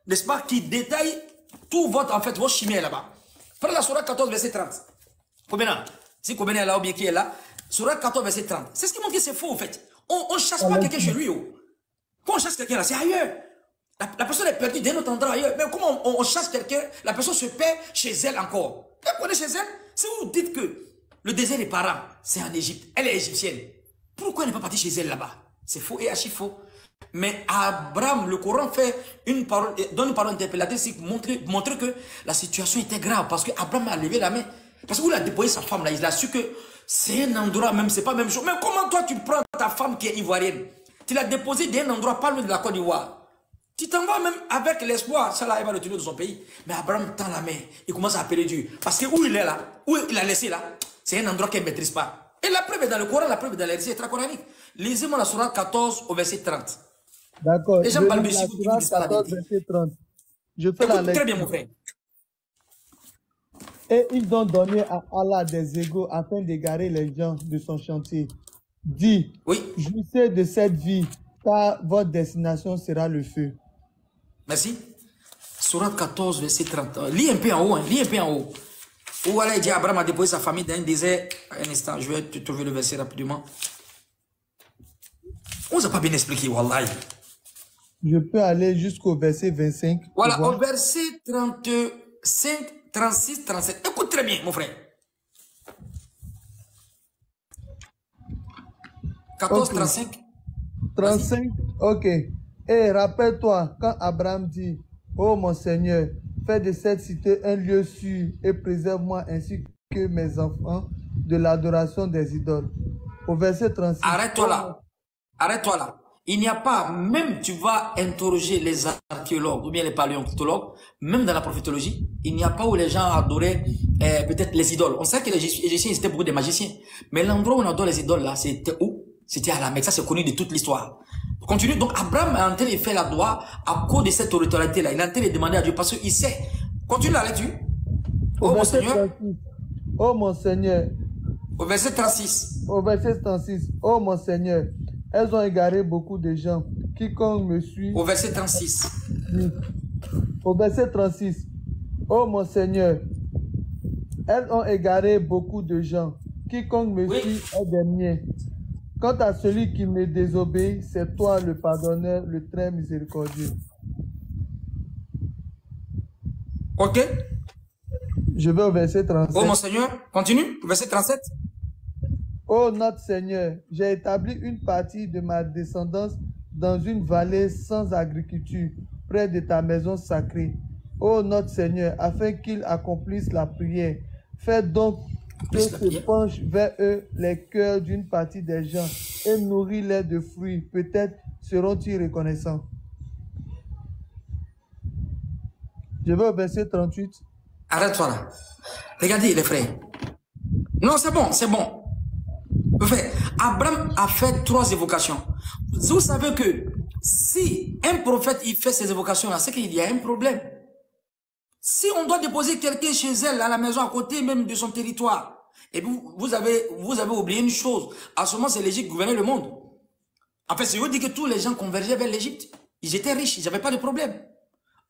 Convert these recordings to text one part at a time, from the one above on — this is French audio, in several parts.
n'est-ce pas, qui détaille tout votre, en fait, votre chimie là-bas. Prenez la Sourate 14, verset 30. Combien? Si combien est là ou bien qui est là? Sourate 14, verset 30. C'est ce qui montre que c'est faux, en fait. On ne chasse pas quelqu'un chez lui. Oh. Quand on chasse quelqu'un là, c'est ailleurs. La personne est perdue d'un autre endroit ailleurs. Mais comment on chasse quelqu'un, la personne se perd chez elle encore. Elle connaît chez elle. Si vous dites que le désert des parents, c'est en Égypte, elle est égyptienne. Pourquoi elle n'est pas partie chez elle là-bas? C'est faux et archi faux. Mais Abraham, le Coran fait donne une parole interpellatrice pour montrer que la situation était grave. Parce que Abraham a levé la main. Parce qu'il a déposé sa femme là. Il a su que c'est un endroit même, c'est pas la même chose. Mais comment toi tu prends ta femme qui est ivoirienne? Tu l'as déposée d'un endroit pas loin de la Côte d'Ivoire. Tu t'en vas même avec l'espoir, ça là, il va retourner dans son pays. Mais Abraham tend la main, il commence à appeler Dieu. Parce que où il est là, où il a laissé là, c'est un endroit qu'il ne maîtrise pas. Et la preuve est dans le Coran, la preuve est dans les récits extra-coraniques. Lisez-moi la Sourate 14 au verset 30. D'accord. Les gens balbutient pour qu'ils ne disent pas la vérité. Verset 30. Je fais Écoute, la lecture. très bien, mon frère. Et ils ont donné à Allah des égaux afin d'égarer les gens de son chantier. Dis, oui. Jouissez de cette vie, car votre destination sera le feu. Merci. Sourate 14, verset 30. Lis un peu en haut, hein. Lis un peu en haut. Où Allah dit Abraham a déposé sa famille dans un désert. Un instant, je vais te trouver le verset rapidement. On ne vous a pas bien expliqué, Wallahi. Je peux aller jusqu'au verset 25. Voilà, au verset 35, 36, 37. Écoute très bien, mon frère. 14, okay. 35. 35, ok. Et rappelle-toi, quand Abraham dit, ô mon Seigneur, fais de cette cité un lieu sûr et préserve-moi ainsi que mes enfants de l'adoration des idoles. Au verset 36. Arrête-toi là. Arrête-toi là. Il n'y a pas, même tu vas interroger les archéologues ou bien les paléontologues, même dans la prophétologie, il n'y a pas où les gens adoraient peut-être les idoles. On sait que les Égyptiens étaient beaucoup de magiciens. Mais l'endroit où on adore les idoles là, c'était où? C'était à la Mecque. Ça, c'est connu de toute l'histoire. Continue. Donc, Abraham est en train de faire la doigt à cause de cette autorité là. Il est en train de demander à Dieu parce qu'il sait. Continue la lecture. Oh mon Seigneur. 36. Oh mon Seigneur. Au verset 36. Au verset 36. Oh mon Seigneur. Elles ont égaré beaucoup de gens. Quiconque me suit. Au verset 36. Au verset 36. Oh mon Seigneur. Elles ont égaré beaucoup de gens. Quiconque me suit est des miens. Quant à celui qui me désobéit, c'est toi le pardonneur, le très miséricordieux. Ok. Je vais au verset 37. Oh mon Seigneur, continue. Verset 37. Oh notre Seigneur, j'ai établi une partie de ma descendance dans une vallée sans agriculture, près de ta maison sacrée. Oh notre Seigneur, afin qu'ils accomplissent la prière, fais donc que se penchent vers eux les cœurs d'une partie des gens et nourris-les de fruits. Peut-être seront-ils reconnaissants. Je vais au verset 38. Arrête-toi là. Regardez les frères. Non, c'est bon, c'est bon. Abraham a fait 3 évocations. Vous savez que si un prophète il fait ces évocations-là, c'est qu'il y a un problème. Si on doit déposer quelqu'un chez elle, à la maison, à côté même de son territoire, et vous avez oublié une chose. À ce moment, c'est l'Égypte qui gouvernait le monde. En fait, si vous dites que tous les gens convergeaient vers l'Égypte, ils étaient riches, ils n'avaient pas de problème.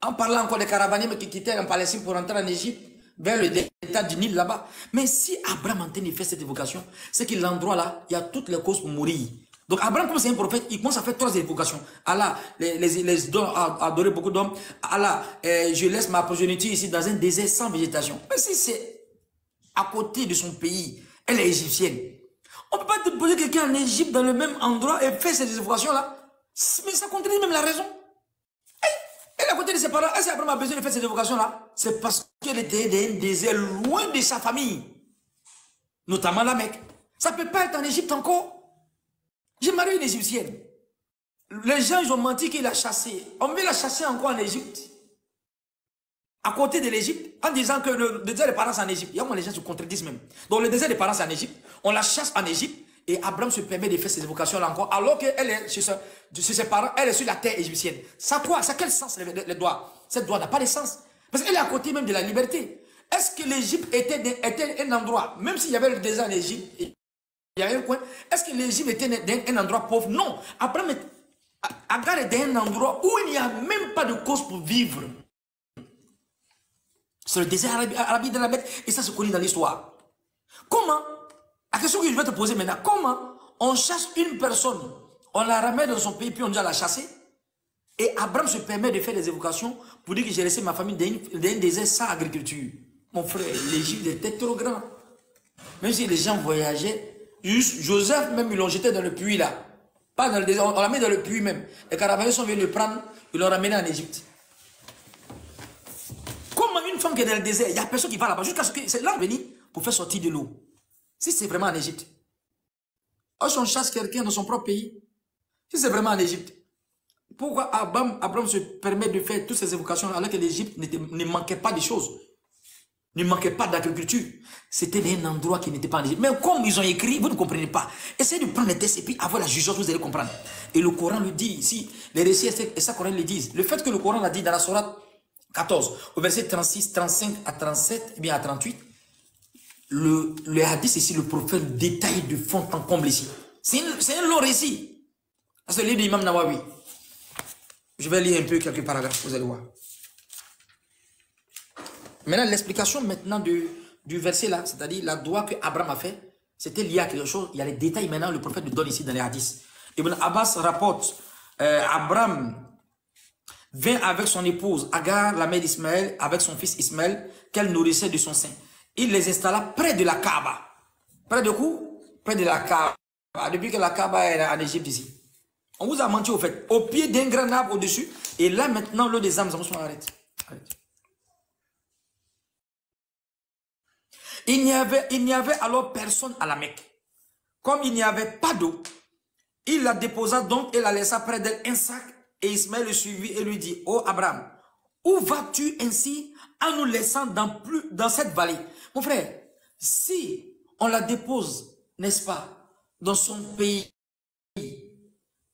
En parlant encore des caravaniers qui quittaient en Palestine pour rentrer en Égypte, vers le delta du Nil là-bas. Mais si Abraham en train de faire cette évocation, c'est que l'endroit là, il y a toutes les causes pour mourir. Donc Abraham, comme c'est un prophète, il commence à faire 3 évocations. Allah, les dons, adorer beaucoup d'hommes. Allah, je laisse ma progéniture ici dans un désert sans végétation. Mais si c'est à côté de son pays, elle est égyptienne. On ne peut pas déposer quelqu'un en Égypte dans le même endroit et faire ces évocations-là. Mais ça contredit même la raison. Elle est à côté de ses parents. Est-ce qu'Abraham a besoin de faire ces évocations-là? C'est parce qu'elle était dans un désert loin de sa famille. Notamment la Mecque. Ça ne peut pas être en Égypte encore. J'ai marié une Égyptienne. Les gens, ils ont menti qu'il a chassé. On veut la chasser encore en Égypte. À côté de l'Égypte, en disant que le désert des parents c'est en Égypte. Il y a moins les gens se contredisent même. Donc le désert des parents c'est en Égypte. On la chasse en Égypte. Et Abraham se permet de faire ces évocations-là encore. Alors qu'elle est chez ses parents, elle est sur la terre égyptienne. Ça quoi? Ça quel sens les doigts? Cette doigt n'a pas de sens. Parce qu'elle est à côté même de la liberté. Est-ce que l'Égypte était un endroit, même s'il y avait le désert en Égypte, il y avait un coin, est-ce que l'Égypte était un endroit pauvre? Non. Abraham Agar est dans un endroit où il n'y a même pas de cause pour vivre. C'est le désert Arabie de la Mecque. Et ça se connaît dans l'histoire. Comment, la question que je vais te poser maintenant, comment on chasse une personne, on la ramène dans son pays, puis on doit la chasser, et Abraham se permet de faire des évocations pour dire que j'ai laissé ma famille dans un désert sans agriculture. Mon frère, l'Égypte était trop grand. Même si les gens voyageaient, Joseph même, ils l'ont jeté dans le puits là. Pas dans le désert, on l'a mis dans le puits même. Les caravaniers sont venus le prendre, ils l'ont ramené en Égypte. Comment une femme qui est dans le désert, il n'y a personne qui va là-bas, jusqu'à ce que c'est là venu pour faire sortir de l'eau. Si c'est vraiment en Égypte. Or, si on chasse quelqu'un dans son propre pays, si c'est vraiment en Égypte, pourquoi Abraham se permet de faire toutes ces évocations alors que l'Égypte ne manquait pas de choses, ne manquait pas d'agriculture? C'était un endroit qui n'était pas en Égypte. Mais comme ils ont écrit, vous ne comprenez pas. Essayez de prendre les textes et puis avoir la jugement, vous allez comprendre. Et le Coran le dit ici, les récits et ça Coran le disent. Le fait que le Coran l'a dit dans la sourate 14, au verset 36, 35 à 37, et bien à 38, le hadith ici, le prophète détaille de fond en comble ici. C'est un long récit. C'est le livre de l'imam Nawawi. Je vais lire un peu quelques paragraphes, vous allez voir. Maintenant, l'explication maintenant du verset là, c'est-à-dire la doigt que Abraham a fait, c'était lié à quelque chose. Il y a les détails maintenant, le prophète nous donne ici dans les hadiths. Ibn Abbas rapporte, Abraham vint avec son épouse Agar, la mère d'Ismaël, avec son fils Ismaël, qu'elle nourrissait de son sein. Il les installa près de la Kaaba. Près de où? Près de la Kaaba. Depuis que la Kaaba est en Égypte ici. On vous a menti au fait. Au pied d'un grand arbre au-dessus. Et là maintenant, l'eau des âmes, arrête. Il n'y avait alors personne à la Mecque. Comme il n'y avait pas d'eau, il la déposa donc et la laissa près d'elle un sac. Et Ismaël le suivit et lui dit, oh Abraham, où vas-tu ainsi en nous laissant dans cette vallée? Mon frère, si on la dépose, n'est-ce pas, dans son pays,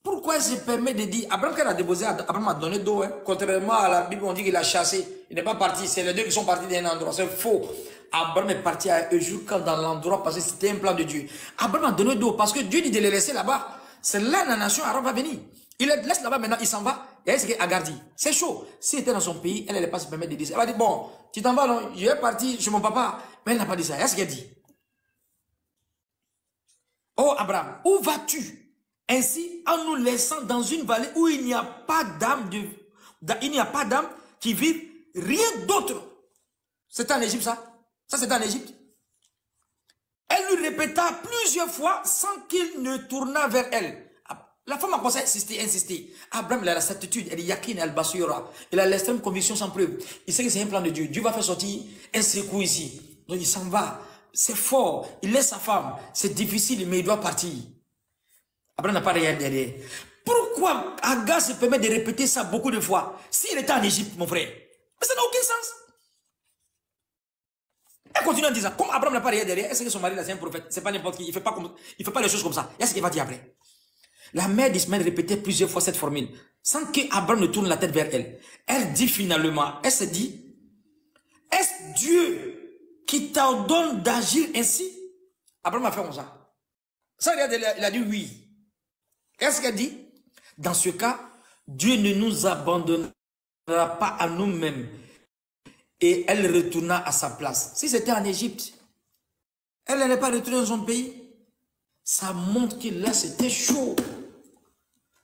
pourquoi il se permet de dire, Abraham qu'elle a déposé, Abraham a donné d'eau, hein? Contrairement à la Bible, on dit qu'il a chassé, il n'est pas parti, c'est les deux qui sont partis d'un endroit, c'est faux. Abraham est parti à eux quand dans l'endroit, parce que c'était un plan de Dieu. Abraham a donné d'eau, parce que Dieu dit de les laisser là-bas. C'est là la nation arabe va venir. Il les laisse là-bas maintenant, il s'en va. Et elle, c'est Agar dit. C'est chaud. S'il était dans son pays, elle n'allait pas se permettre de dire ça. Elle va dire, bon, tu t'en vas, non? Je vais partir chez mon papa. Mais elle n'a pas dit ça. Est-ce qu'elle dit? Oh Abraham, où vas-tu? Ainsi, en nous laissant dans une vallée où il n'y a pas d'âme qui vive rien d'autre. C'est en Égypte, ça? Ça, c'est en Égypte. Elle lui répéta plusieurs fois sans qu'il ne tournât vers elle. La femme a commencé à insister. Abraham, il a la certitude, elle dit Yakin al-Basura. Il a l'extrême conviction sans preuve. Il sait que c'est un plan de Dieu. Dieu va faire sortir un secours ici. Donc il s'en va. C'est fort. Il laisse sa femme. C'est difficile, mais il doit partir. Abraham n'a pas rien derrière. Pourquoi Agar se permet de répéter ça beaucoup de fois? S'il était en Égypte, mon frère. Mais ça n'a aucun sens. Elle continue en disant, comme Abraham n'a pas rien derrière, est-ce que son mari là c'est un prophète? C'est pas n'importe qui. Il fait pas les choses comme ça. Est-ce qu'il va dire après? La mère d'Ismaël répétait plusieurs fois cette formule, sans que Abraham ne tourne la tête vers elle. Elle dit finalement, elle se dit, est-ce Dieu qui t'ordonne d'agir ainsi? Abraham a fait comme ça. Ça, il a dit oui. Qu'est-ce qu'elle dit? Dans ce cas, Dieu ne nous abandonnera pas à nous-mêmes. Et elle retourna à sa place. Si c'était en Égypte, elle n'allait pas retourner dans son pays. Ça montre que là, c'était chaud.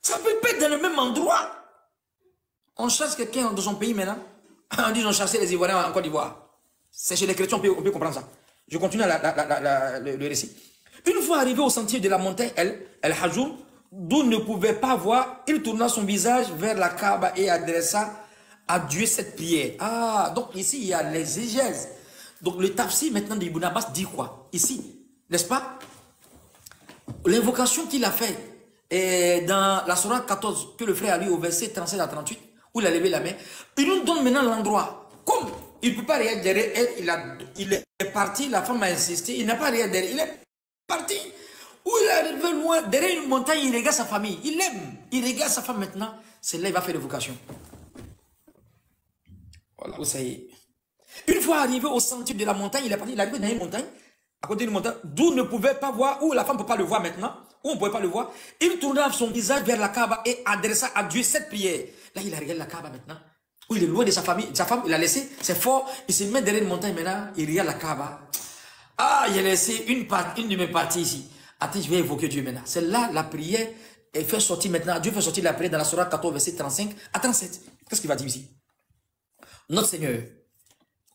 Ça peut pas être dans le même endroit. On chasse quelqu'un dans son pays maintenant. On dit qu'on chassé les Ivoiriens en Côte d'Ivoire. C'est chez les chrétiens, on peut comprendre ça. Je continue le récit. Une fois arrivé au sentier de la montagne, El Hajoum, d'où ne pouvait pas voir, il tourna son visage vers la Kaaba et adressa à Dieu cette prière. Ah, donc ici, il y a l'exégèse. Donc le tafsir maintenant de Ibn Abbas dit quoi? Ici, n'est-ce pas? L'invocation qu'il a faite dans la sourate 14 que le frère a lu au verset 37 à 38, où il a levé la main, il nous donne maintenant l'endroit. Comme il ne peut pas rien derrière elle, il est parti, la femme a insisté, il n'a pas rien derrière, il est parti. Où il est arrivé loin, derrière une montagne, il regarde sa famille, il aime, il regarde sa femme maintenant, c'est là qu'il va faire l'évocation. Voilà, où ça y est. Une fois arrivé au centre de la montagne, il est parti, il est arrivé dans une montagne, à côté d'une montagne, d'où ne pouvait pas voir, où la femme ne peut pas le voir maintenant, où on ne pouvait pas le voir. Il tourna son visage vers la Kaaba et adressa à Dieu cette prière. Là, il a regardé la Kaaba maintenant. Où il est loin de sa famille. Sa femme, il a laissé, c'est fort. Il se met derrière une montagne maintenant. Il regarde la Kaaba. Ah, il a laissé une de mes parties ici. Attends, je vais évoquer Dieu maintenant. C'est là la prière. Et fait sortir maintenant. Dieu fait sortir la prière dans la Sourate 14, verset 35 à 37. Qu'est-ce qu'il va dire ici? Notre Seigneur,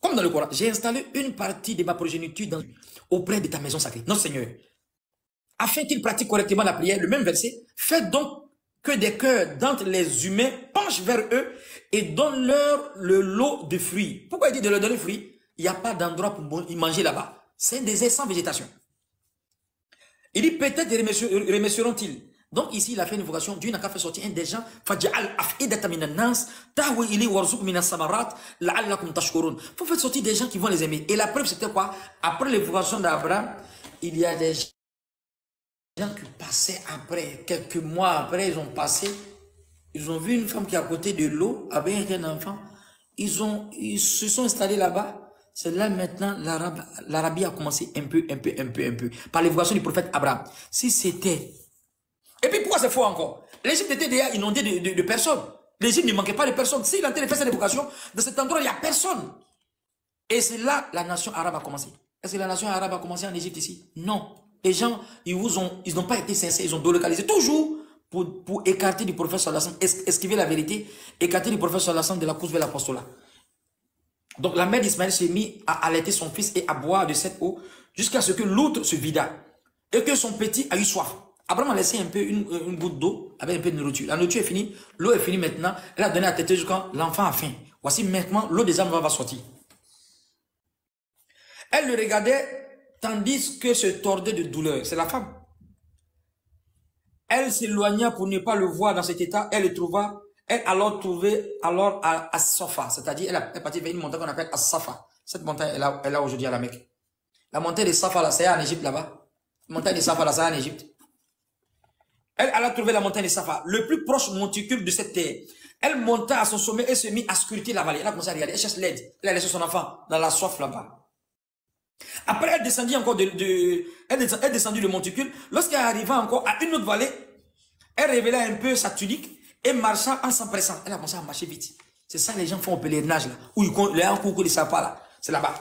comme dans le Coran, j'ai installé une partie de ma progéniture auprès de ta maison sacrée. Notre Seigneur, afin qu'ils pratiquent correctement la prière, le même verset, faites donc que des cœurs d'entre les humains penchent vers eux et donnent-leur le lot de fruits. Pourquoi il dit de leur donner fruits? Il n'y a pas d'endroit pour y manger là-bas. C'est un désert sans végétation. Il dit peut-être remercieront-ils. Donc ici, il a fait une invocation. Dieu n'a qu'à faire sortir un des gens. Il faut faire sortir des gens qui vont les aimer. Et la preuve, c'était quoi? Après l'évocation d'Abraham, il y a des gens qui passaient après, quelques mois après, ils ont passé. Ils ont vu une femme qui est à côté de l'eau avec un enfant. Ils se sont installés là-bas. C'est là maintenant, l'Arabie a commencé un peu. Par l'évocation du prophète Abraham. Si c'était... Et puis pourquoi c'est faux encore? L'Égypte était déjà inondée de personnes. L'Égypte ne manquait pas de personnes. S'il a fait cette évocation, dans cet endroit, il n'y a personne. Et c'est là la nation arabe a commencé. Est-ce que la nation arabe a commencé en Égypte ici? Non. Les gens, ils n'ont pas été sincères, ils ont délocalisé toujours pour écarter du prophète sallallahu alayhi wa sallam, esquiver la vérité, écarter du prophète sallallahu alayhi wa sallam de la course vers l'apostolat. Donc la mère d'Ismaël s'est mise à allaiter son fils et à boire de cette eau jusqu'à ce que l'autre se vida et que son petit a eu soif. Abraham a laissé un peu une goutte d'eau avec un peu de nourriture. La nourriture est finie, l'eau est finie maintenant. Elle a donné à tête jusqu'à l'enfant a faim. Voici maintenant l'eau des âmes va sortir. Elle le regardait tandis que se tordait de douleur. C'est la femme. Elle s'éloigna pour ne pas le voir dans cet état. Elle le trouva. Elle alors trouvait à Safa. C'est-à-dire elle est partie vers une montagne qu'on appelle As-Safa. Cette montagne est là aujourd'hui à la Mecque. La montagne de Safa là, c'est en Égypte là-bas. La montagne de Safa là, c'est en Égypte. Elle alla trouver la montagne de Safa, le plus proche monticule de cette terre. Elle monta à son sommet et se mit à scruter la vallée. Elle a commencé à regarder, elle cherche l'aide. Elle a laissé son enfant dans la soif là-bas. Après, elle descendit encore elle descendit le monticule. Lorsqu'elle arriva encore à une autre vallée, elle révéla un peu sa tunique et marcha en s'empressant. Elle a commencé à marcher vite. C'est ça les gens font au pèlerinage là, où les gens courent de Safa là. C'est là-bas.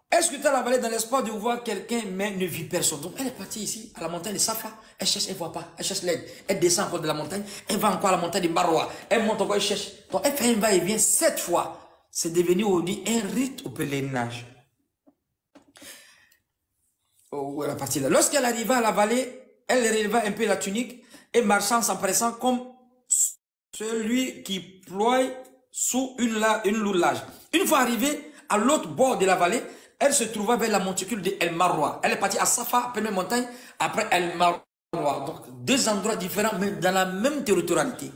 Elle scruta la vallée dans l'espoir de voir quelqu'un, mais ne vit personne. Donc elle est partie ici, à la montagne de Safa. Elle cherche, elle ne voit pas. Elle cherche l'aide. Elle descend encore de la montagne. Elle va encore à la montagne de Marwa. Elle monte encore, elle cherche. Donc elle fait un va-et-vient 7 fois. C'est devenu aujourd'hui un rite au pèlerinage. Oh, elle est partie là. Lorsqu'elle arriva à la vallée, elle releva un peu la tunique et marchant s'empressant comme celui qui ploie sous une loulage. Une fois arrivée à l'autre bord de la vallée, elle se trouva vers la monticule de El Marwa. Elle est partie à Safa, première montagne, après El Marwa. Donc, deux endroits différents, mais dans la même territorialité.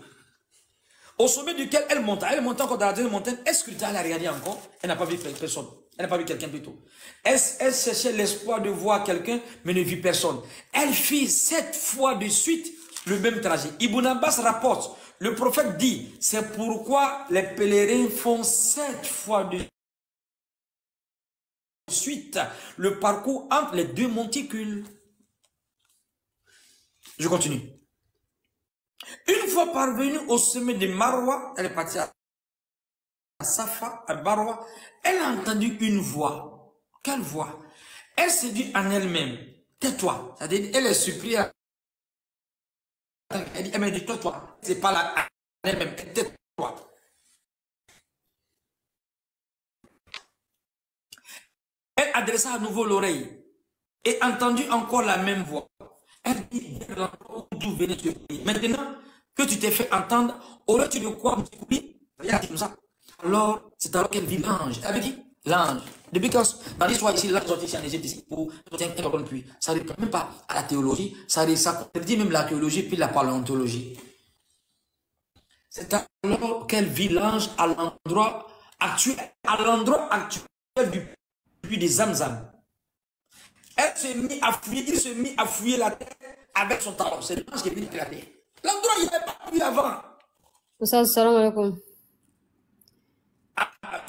Au sommet duquel elle monta encore dans la deuxième montagne, elle scruta, elle a regardé encore, elle n'a pas vu personne. Elle n'a pas vu quelqu'un plutôt. Elle cherchait l'espoir de voir quelqu'un, mais ne vit personne. Elle fit 7 fois de suite le même trajet. Ibn Abbas rapporte, le prophète dit, c'est pourquoi les pèlerins font 7 fois de suite le parcours entre les deux monticules. Je continue. Une fois parvenue au sommet de Marwa, elle est partie à Safa, à Marwa, elle a entendu une voix. Quelle voix? Elle se dit en elle-même, tais-toi. C'est-à-dire, elle est surprise. Elle m'a dit, tais-toi. C'est pas là, en elle-même, tais-toi. Elle adressa à nouveau l'oreille et entendit encore la même voix. Elle dit, d'où venait ce pays. Maintenant que tu t'es fait entendre, aurais-tu de quoi me couper? Regarde comme ça. Alors, c'est alors qu'elle vit l'ange. Elle avait dit, l'ange. Depuis quand, dans l'histoire ici, l'ange est ici en Égypte, ici, pour un puits. Ça ne répond même pas à la théologie, ça dit même la théologie, puis la paléontologie. C'est alors qu'elle vit l'ange à l'endroit actuel du puits des Zamzam. Elle se mit à fouiller, il se mit à fouiller la terre avec son talon. C'est l'ange qui est venu de la terre. L'endroit, il n'y avait pas pu avant. Salam alaikum.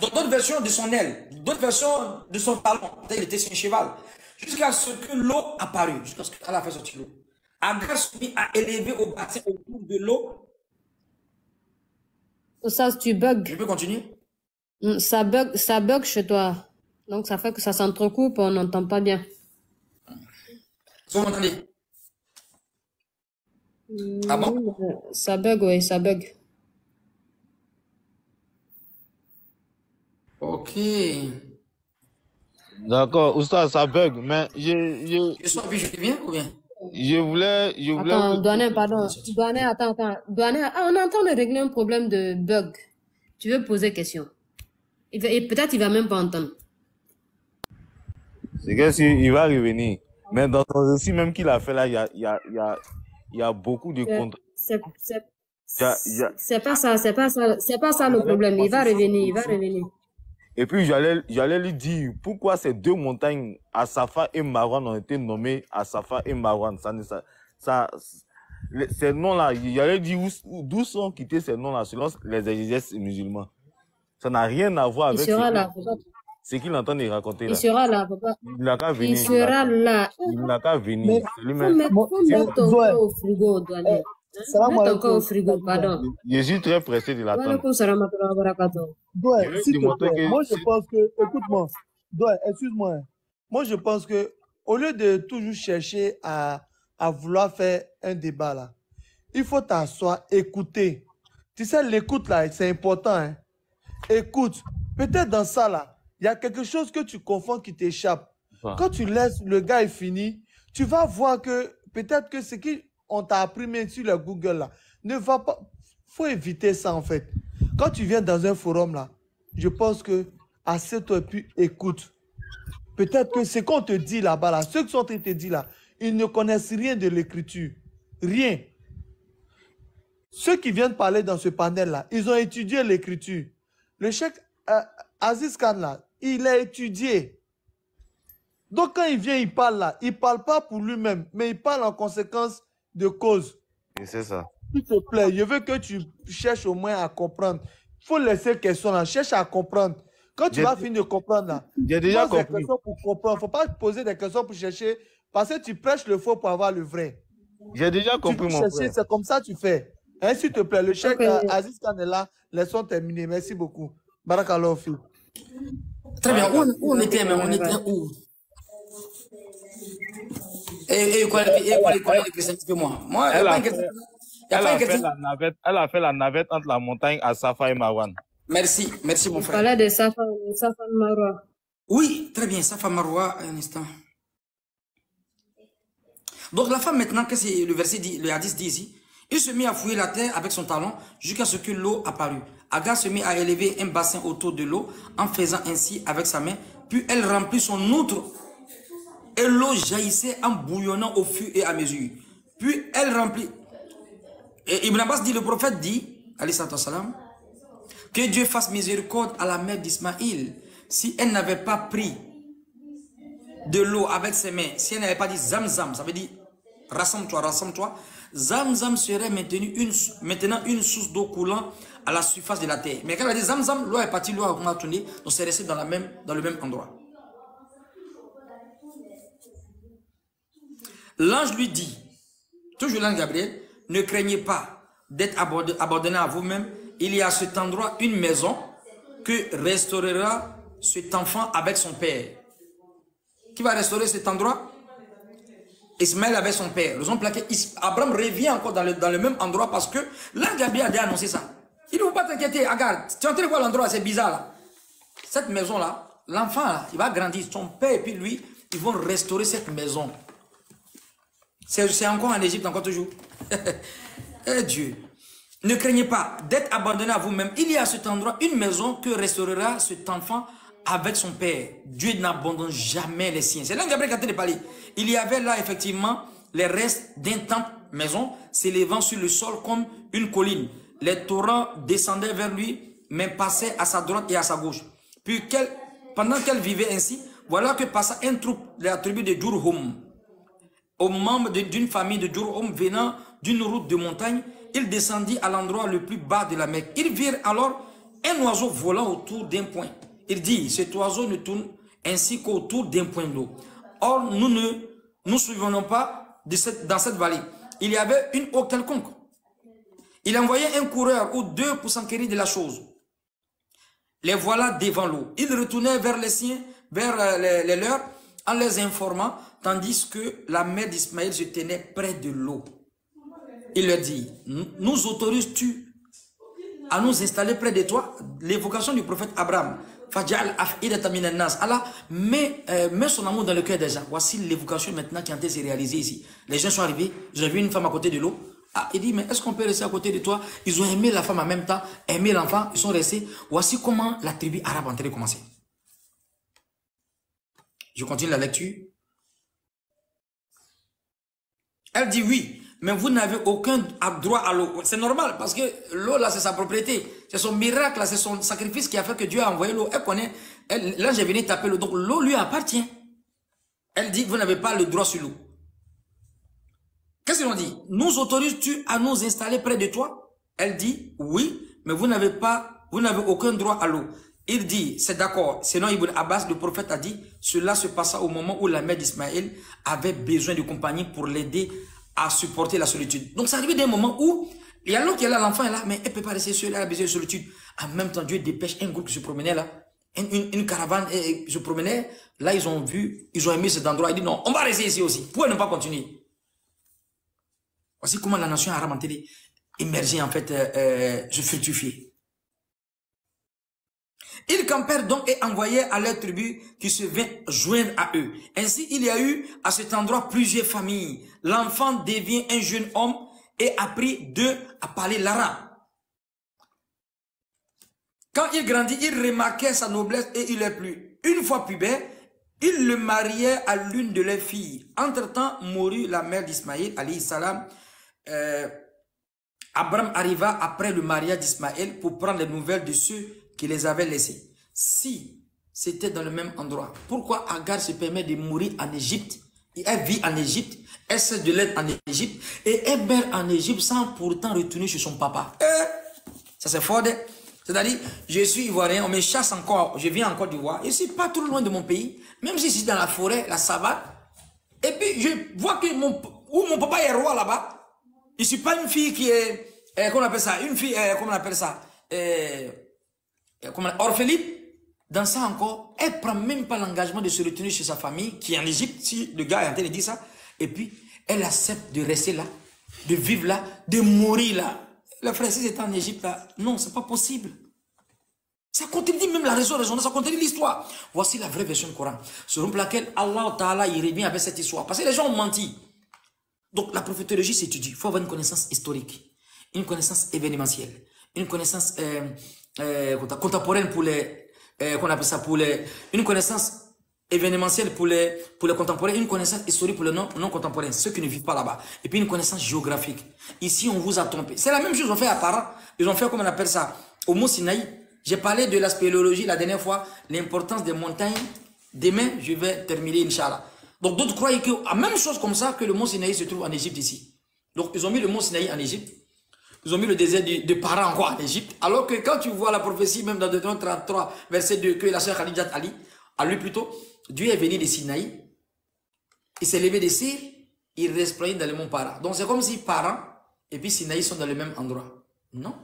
Dans d'autres versions de son aile, d'autres versions de son talon. Il était sur un cheval. jusqu'à ce que l'eau apparut, jusqu'à ce qu'elle a fait sortir l'eau. Agar se mit à élever au bassin autour de l'eau. Ça, tu bugs. Je peux continuer? Ça bug chez toi. Donc, ça fait que ça s'entrecoupe, on n'entend pas bien. Vous m'entendez? Ah bon? Ça bug, oui, ça bug. Ok. D'accord, Oustaz, ça bug, mais Je sors puis je reviens ou bien? je voulais... Attends, Douanet, pardon. Douanet, attends. Douanet, on est en train de régler un problème de bug. Tu veux poser question. Et peut-être il va même pas entendre. C'est qu'il va revenir. Mais dans ton récit même qu'il a fait là, il y a beaucoup de contre... C'est pas ça le problème. Il va revenir. Et puis j'allais lui dire pourquoi ces deux montagnes, Asafa et Marwan, ont été nommées Asafa et Marwan. Ces noms-là, j'allais dire d'où sont quittés ces noms-là selon les exégètes musulmans. Ça n'a rien à voir avec ce qu'il entend de raconter là. Il sera là, papa. Il n'a qu'à venir. Il sera là. Il n'a qu'à venir. Faut mettre ton corps au frigo, Douanet. Mets ton corps au frigo, pardon. Je suis très pressé de l'attendre. Doigt, s'il te plaît, moi je pense que, écoute-moi, Doigt, excuse-moi. Moi je pense que au lieu de toujours chercher à vouloir faire un débat là, il faut t'asseoir, écouter. Tu sais, l'écoute là, c'est important. Hein? Écoute, peut-être dans ça là, il y a quelque chose que tu confonds qui t'échappe. Quand tu laisses le gars est fini, tu vas voir que peut-être que ce qu'on t'a appris même sur le Google là, ne va pas. Faut éviter ça en fait. Quand tu viens dans un forum là, je pense que assieds-toi et puis écoute. Peut-être que ce qu'on te dit là-bas, là, ceux qui sont en train de te dire là, ils ne connaissent rien de l'écriture. Rien. Ceux qui viennent parler dans ce panel là, ils ont étudié l'écriture. Le cheikh Aziz Khan là, il a étudié. Donc quand il vient, il parle là, il ne parle pas pour lui-même, mais il parle en conséquence de cause. Et c'est ça. S'il te plaît, je veux que tu cherches au moins à comprendre. Il faut laisser question là, cherche à comprendre. Quand tu vas finir de comprendre là, j'ai déjà pose des compris. questions pour comprendre. Il ne faut pas te poser des questions pour chercher, parce que tu prêches le faux pour avoir le vrai. J'ai déjà compris, mon frère. C'est comme ça que tu fais. Hein, s'il te plaît, le cheikh Aziz Khan est là, laissons terminer. Merci beaucoup. Barakallahu fi. Très bien, où on était même? On était où? Quoi les chrétiens, un peu moi. Moi, Elle a fait la navette entre la montagne à Safa et Marwan. Merci mon frère. Il parlait de Safa Marwa. Oui, très bien, Safa Marwa, un instant. Donc la femme maintenant, qu'est-ce que le verset dit, le hadith dit ici? Il se mit à fouiller la terre avec son talon jusqu'à ce que l'eau apparut. Agar se mit à élever un bassin autour de l'eau en faisant ainsi avec sa main. Puis elle remplit son outre et l'eau jaillissait en bouillonnant au fur et à mesure. Puis elle remplit. Et Ibn Abbas dit, le prophète dit, alayhi salam, que Dieu fasse miséricorde à la mère d'Ismaïl. Si elle n'avait pas pris de l'eau avec ses mains, si elle n'avait pas dit Zamzam, ça veut dire rassemble-toi, rassemble-toi, Zamzam serait maintenant une source d'eau coulant à la surface de la terre. Mais quand elle a dit Zamzam, l'eau est partie, l'eau a tourné, donc c'est resté dans le même endroit. L'ange lui dit, toujours l'ange Gabriel, ne craignez pas d'être abandonné à vous-même. Il y a à cet endroit une maison que restaurera cet enfant avec son père. Qui va restaurer cet endroit? Ismaël avec son père. Raison pour laquelle Abraham revient encore dans le même endroit parce que l'ange Gabriel a déjà annoncé ça. Il ne faut pas t'inquiéter. Regarde, tu es en train de voir l'endroit, c'est bizarre là. Cette maison-là, l'enfant là, il va grandir. Son père et puis lui, ils vont restaurer cette maison. C'est encore en Égypte, encore toujours. Eh Dieu. Ne craignez pas d'être abandonné à vous-même. Il y a à cet endroit une maison que restaurera cet enfant avec son père. Dieu n'abandonne jamais les siens. C'est là que Gabriel a de parler. Il y avait là effectivement les restes d'un temple maison s'élevant sur le sol comme une colline. Les torrents descendaient vers lui, mais passaient à sa droite et à sa gauche. Puis pendant qu'elle vivait ainsi, voilà que passa un troupe de la tribu de Jurhum. Aux membres d'une famille de Jurhum venant d'une route de montagne, il descendit à l'endroit le plus bas de la Mecque. Ils virent alors un oiseau volant autour d'un point. Il dit, cet oiseau ne tourne ainsi qu'autour d'un point d'eau. Or, nous ne nous souvenons pas dans cette vallée. Il y avait une eau quelconque. Il envoyait un coureur ou deux pour s'enquérir de la chose. Les voilà devant l'eau. Ils retournaient vers les siens, vers les leurs, en les informant, tandis que la mère d'Ismaël se tenait près de l'eau. Il leur dit, nous autorises-tu à nous installer près de toi? L'évocation du prophète Abraham. Allah met son amour dans le cœur des gens. Voici l'évocation maintenant qui est en train de se réaliser ici. Les gens sont arrivés, ils ont vu une femme à côté de l'eau. Ah, il dit, mais est-ce qu'on peut rester à côté de toi? Ils ont aimé la femme en même temps, aimé l'enfant, ils sont restés. Voici comment la tribu arabe est en train de commencer. Je continue la lecture. Elle dit oui, mais vous n'avez aucun droit à l'eau. C'est normal, parce que l'eau, là, c'est sa propriété. C'est son miracle, c'est son sacrifice qui a fait que Dieu a envoyé l'eau. Elle connaît, l'ange est venu taper l'eau, donc l'eau lui appartient. Elle dit, vous n'avez pas le droit sur l'eau. Qu'est-ce qu'ils ont dit? Nous autorises-tu à nous installer près de toi? Elle dit, oui, mais vous n'avez aucun droit à l'eau. Il dit, c'est d'accord. Sinon, Ibn Abbas, le prophète, a dit, cela se passa au moment où la mère d'Ismaël avait besoin de compagnie pour l'aider à supporter la solitude. Donc, ça arrive d'un moment où il y a l'autre qui est là, l'enfant est là, mais elle ne peut pas rester seule, elle a besoin de solitude. En même temps, Dieu dépêche un groupe qui se promenait là, une caravane se promenait. Là, ils ont aimé cet endroit. Ils disent, non, on va rester ici aussi. Pourquoi ne pas continuer? Voici comment la nation arabe en télé émerger, en fait, se fructifier. Ils campèrent donc et envoyèrent à leur tribu qui se vint joindre à eux. Ainsi, il y a eu à cet endroit plusieurs familles. L'enfant devient un jeune homme et apprit d'eux à parler l'arabe. Quand il grandit, il remarquait sa noblesse et il est plu. Une fois pubère, il le mariait à l'une de leurs filles. Entre-temps, mourut la mère d'Ismaël, alayhi salam. Abraham arriva après le mariage d'Ismaël pour prendre les nouvelles de ceux qui les avaient laissés. Si c'était dans le même endroit, pourquoi Agar se permet de mourir en Égypte? Elle vit en Égypte, elle cesse de l'être en Égypte et elle meurt en Égypte sans pourtant retourner chez son papa. Ça c'est fort. C'est-à-dire, je suis ivoirien, on me chasse encore, je viens en Côte d'Ivoire, je ne suis pas trop loin de mon pays, même si je suis dans la forêt, la savane, et puis je vois que mon papa est roi là-bas. Je ne suis pas une fille qui est, comment on appelle ça, une fille, comment on appelle ça, orpheline. Dans ça encore, elle ne prend même pas l'engagement de se retourner chez sa famille, qui est en Égypte, si le gars est en train de dire ça, et puis elle accepte de rester là, de vivre là, de mourir là. Le frère, si c'était en Égypte là, non, c'est pas possible. Ça contredit même la raison, ça contredit l'histoire. Voici la vraie version du Coran, selon laquelle Allah Ta'ala il revient avec cette histoire. Parce que les gens ont menti. Donc la prophétologie s'étudie. Il faut avoir une connaissance historique, une connaissance événementielle, une connaissance contemporaine pour les, qu'on appelle ça, une connaissance événementielle pour les contemporains, une connaissance historique pour les non contemporains, ceux qui ne vivent pas là-bas. Et puis une connaissance géographique. Ici, on vous a trompé. C'est la même chose qu'on fait à Paran. Ils ont fait, comme on appelle ça, au mont Sinaï. J'ai parlé de la spéléologie la dernière fois, l'importance des montagnes. Demain, je vais terminer, Inch'Allah. Donc d'autres croient que la même chose comme ça que le mont Sinaï se trouve en Égypte ici. Donc ils ont mis le mont Sinaï en Égypte. Ils ont mis le désert de Paran encore en Égypte. Alors que quand tu vois la prophétie, même dans Deutéronome 33, verset 2, que la sœur Khadija Ali, à lui plutôt, Dieu est venu de Sinaï, il s'est levé de Sir, il reste dans le mont Paran. Donc c'est comme si Paran et puis Sinaï sont dans le même endroit. Non,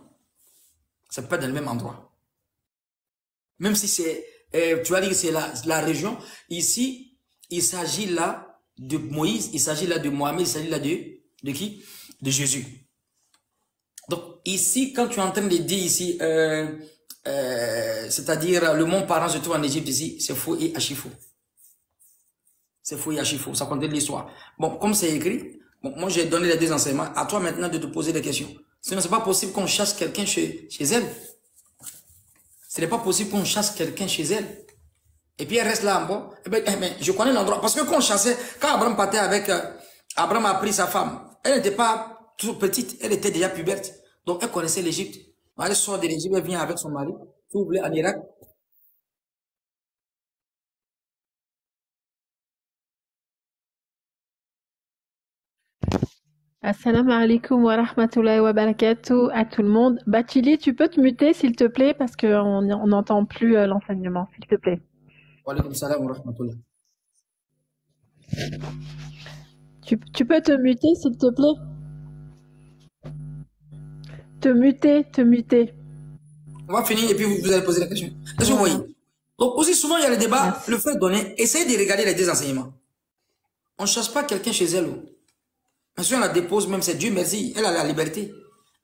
ça ne peut pas être dans le même endroit. Même si c'est, tu vas dire que c'est la région, ici, il s'agit là de Moïse, il s'agit là de Mohamed, il s'agit là de qui? De Jésus. Donc ici, quand tu es en train de dire ici, c'est-à-dire le mont Paran se trouve en Égypte ici, c'est faux et archi-faux. C'est faux et archi-faux, ça contient l'histoire. Bon, comme c'est écrit, bon, moi j'ai donné les deux enseignements, à toi maintenant de te poser des questions. Sinon, c'est pas possible qu'on chasse quelqu'un chez elle. Ce n'est pas possible qu'on chasse quelqu'un chez elle. Et puis elle reste là en bas. Eh ben, je connais l'endroit. Parce que quand on chassait, quand Abraham partait avec, Abraham a pris sa femme. Elle n'était pas trop petite, elle était déjà puberte. Donc elle connaissait l'Égypte. Elle sort de l'Égypte, elle vient avec son mari, tout voulait en Irak. Assalamu alaikum wa rahmatullahi wa barakatuh à tout le monde. Bachili, tu peux te muter s'il te plaît parce qu'on n'entend plus l'enseignement, s'il te plaît. Wa alaykum salam wa rahmatullah. Tu peux te muter, s'il te plaît? Te muter. On va finir et puis vous allez poser la question. Est-ce que vous voyez? Donc aussi souvent, il y a le débat, Merci. le fait donné, essayez de regarder les deux enseignements. On ne chasse pas quelqu'un chez elle. Mais si on la dépose, même c'est Dieu merci, elle a la liberté.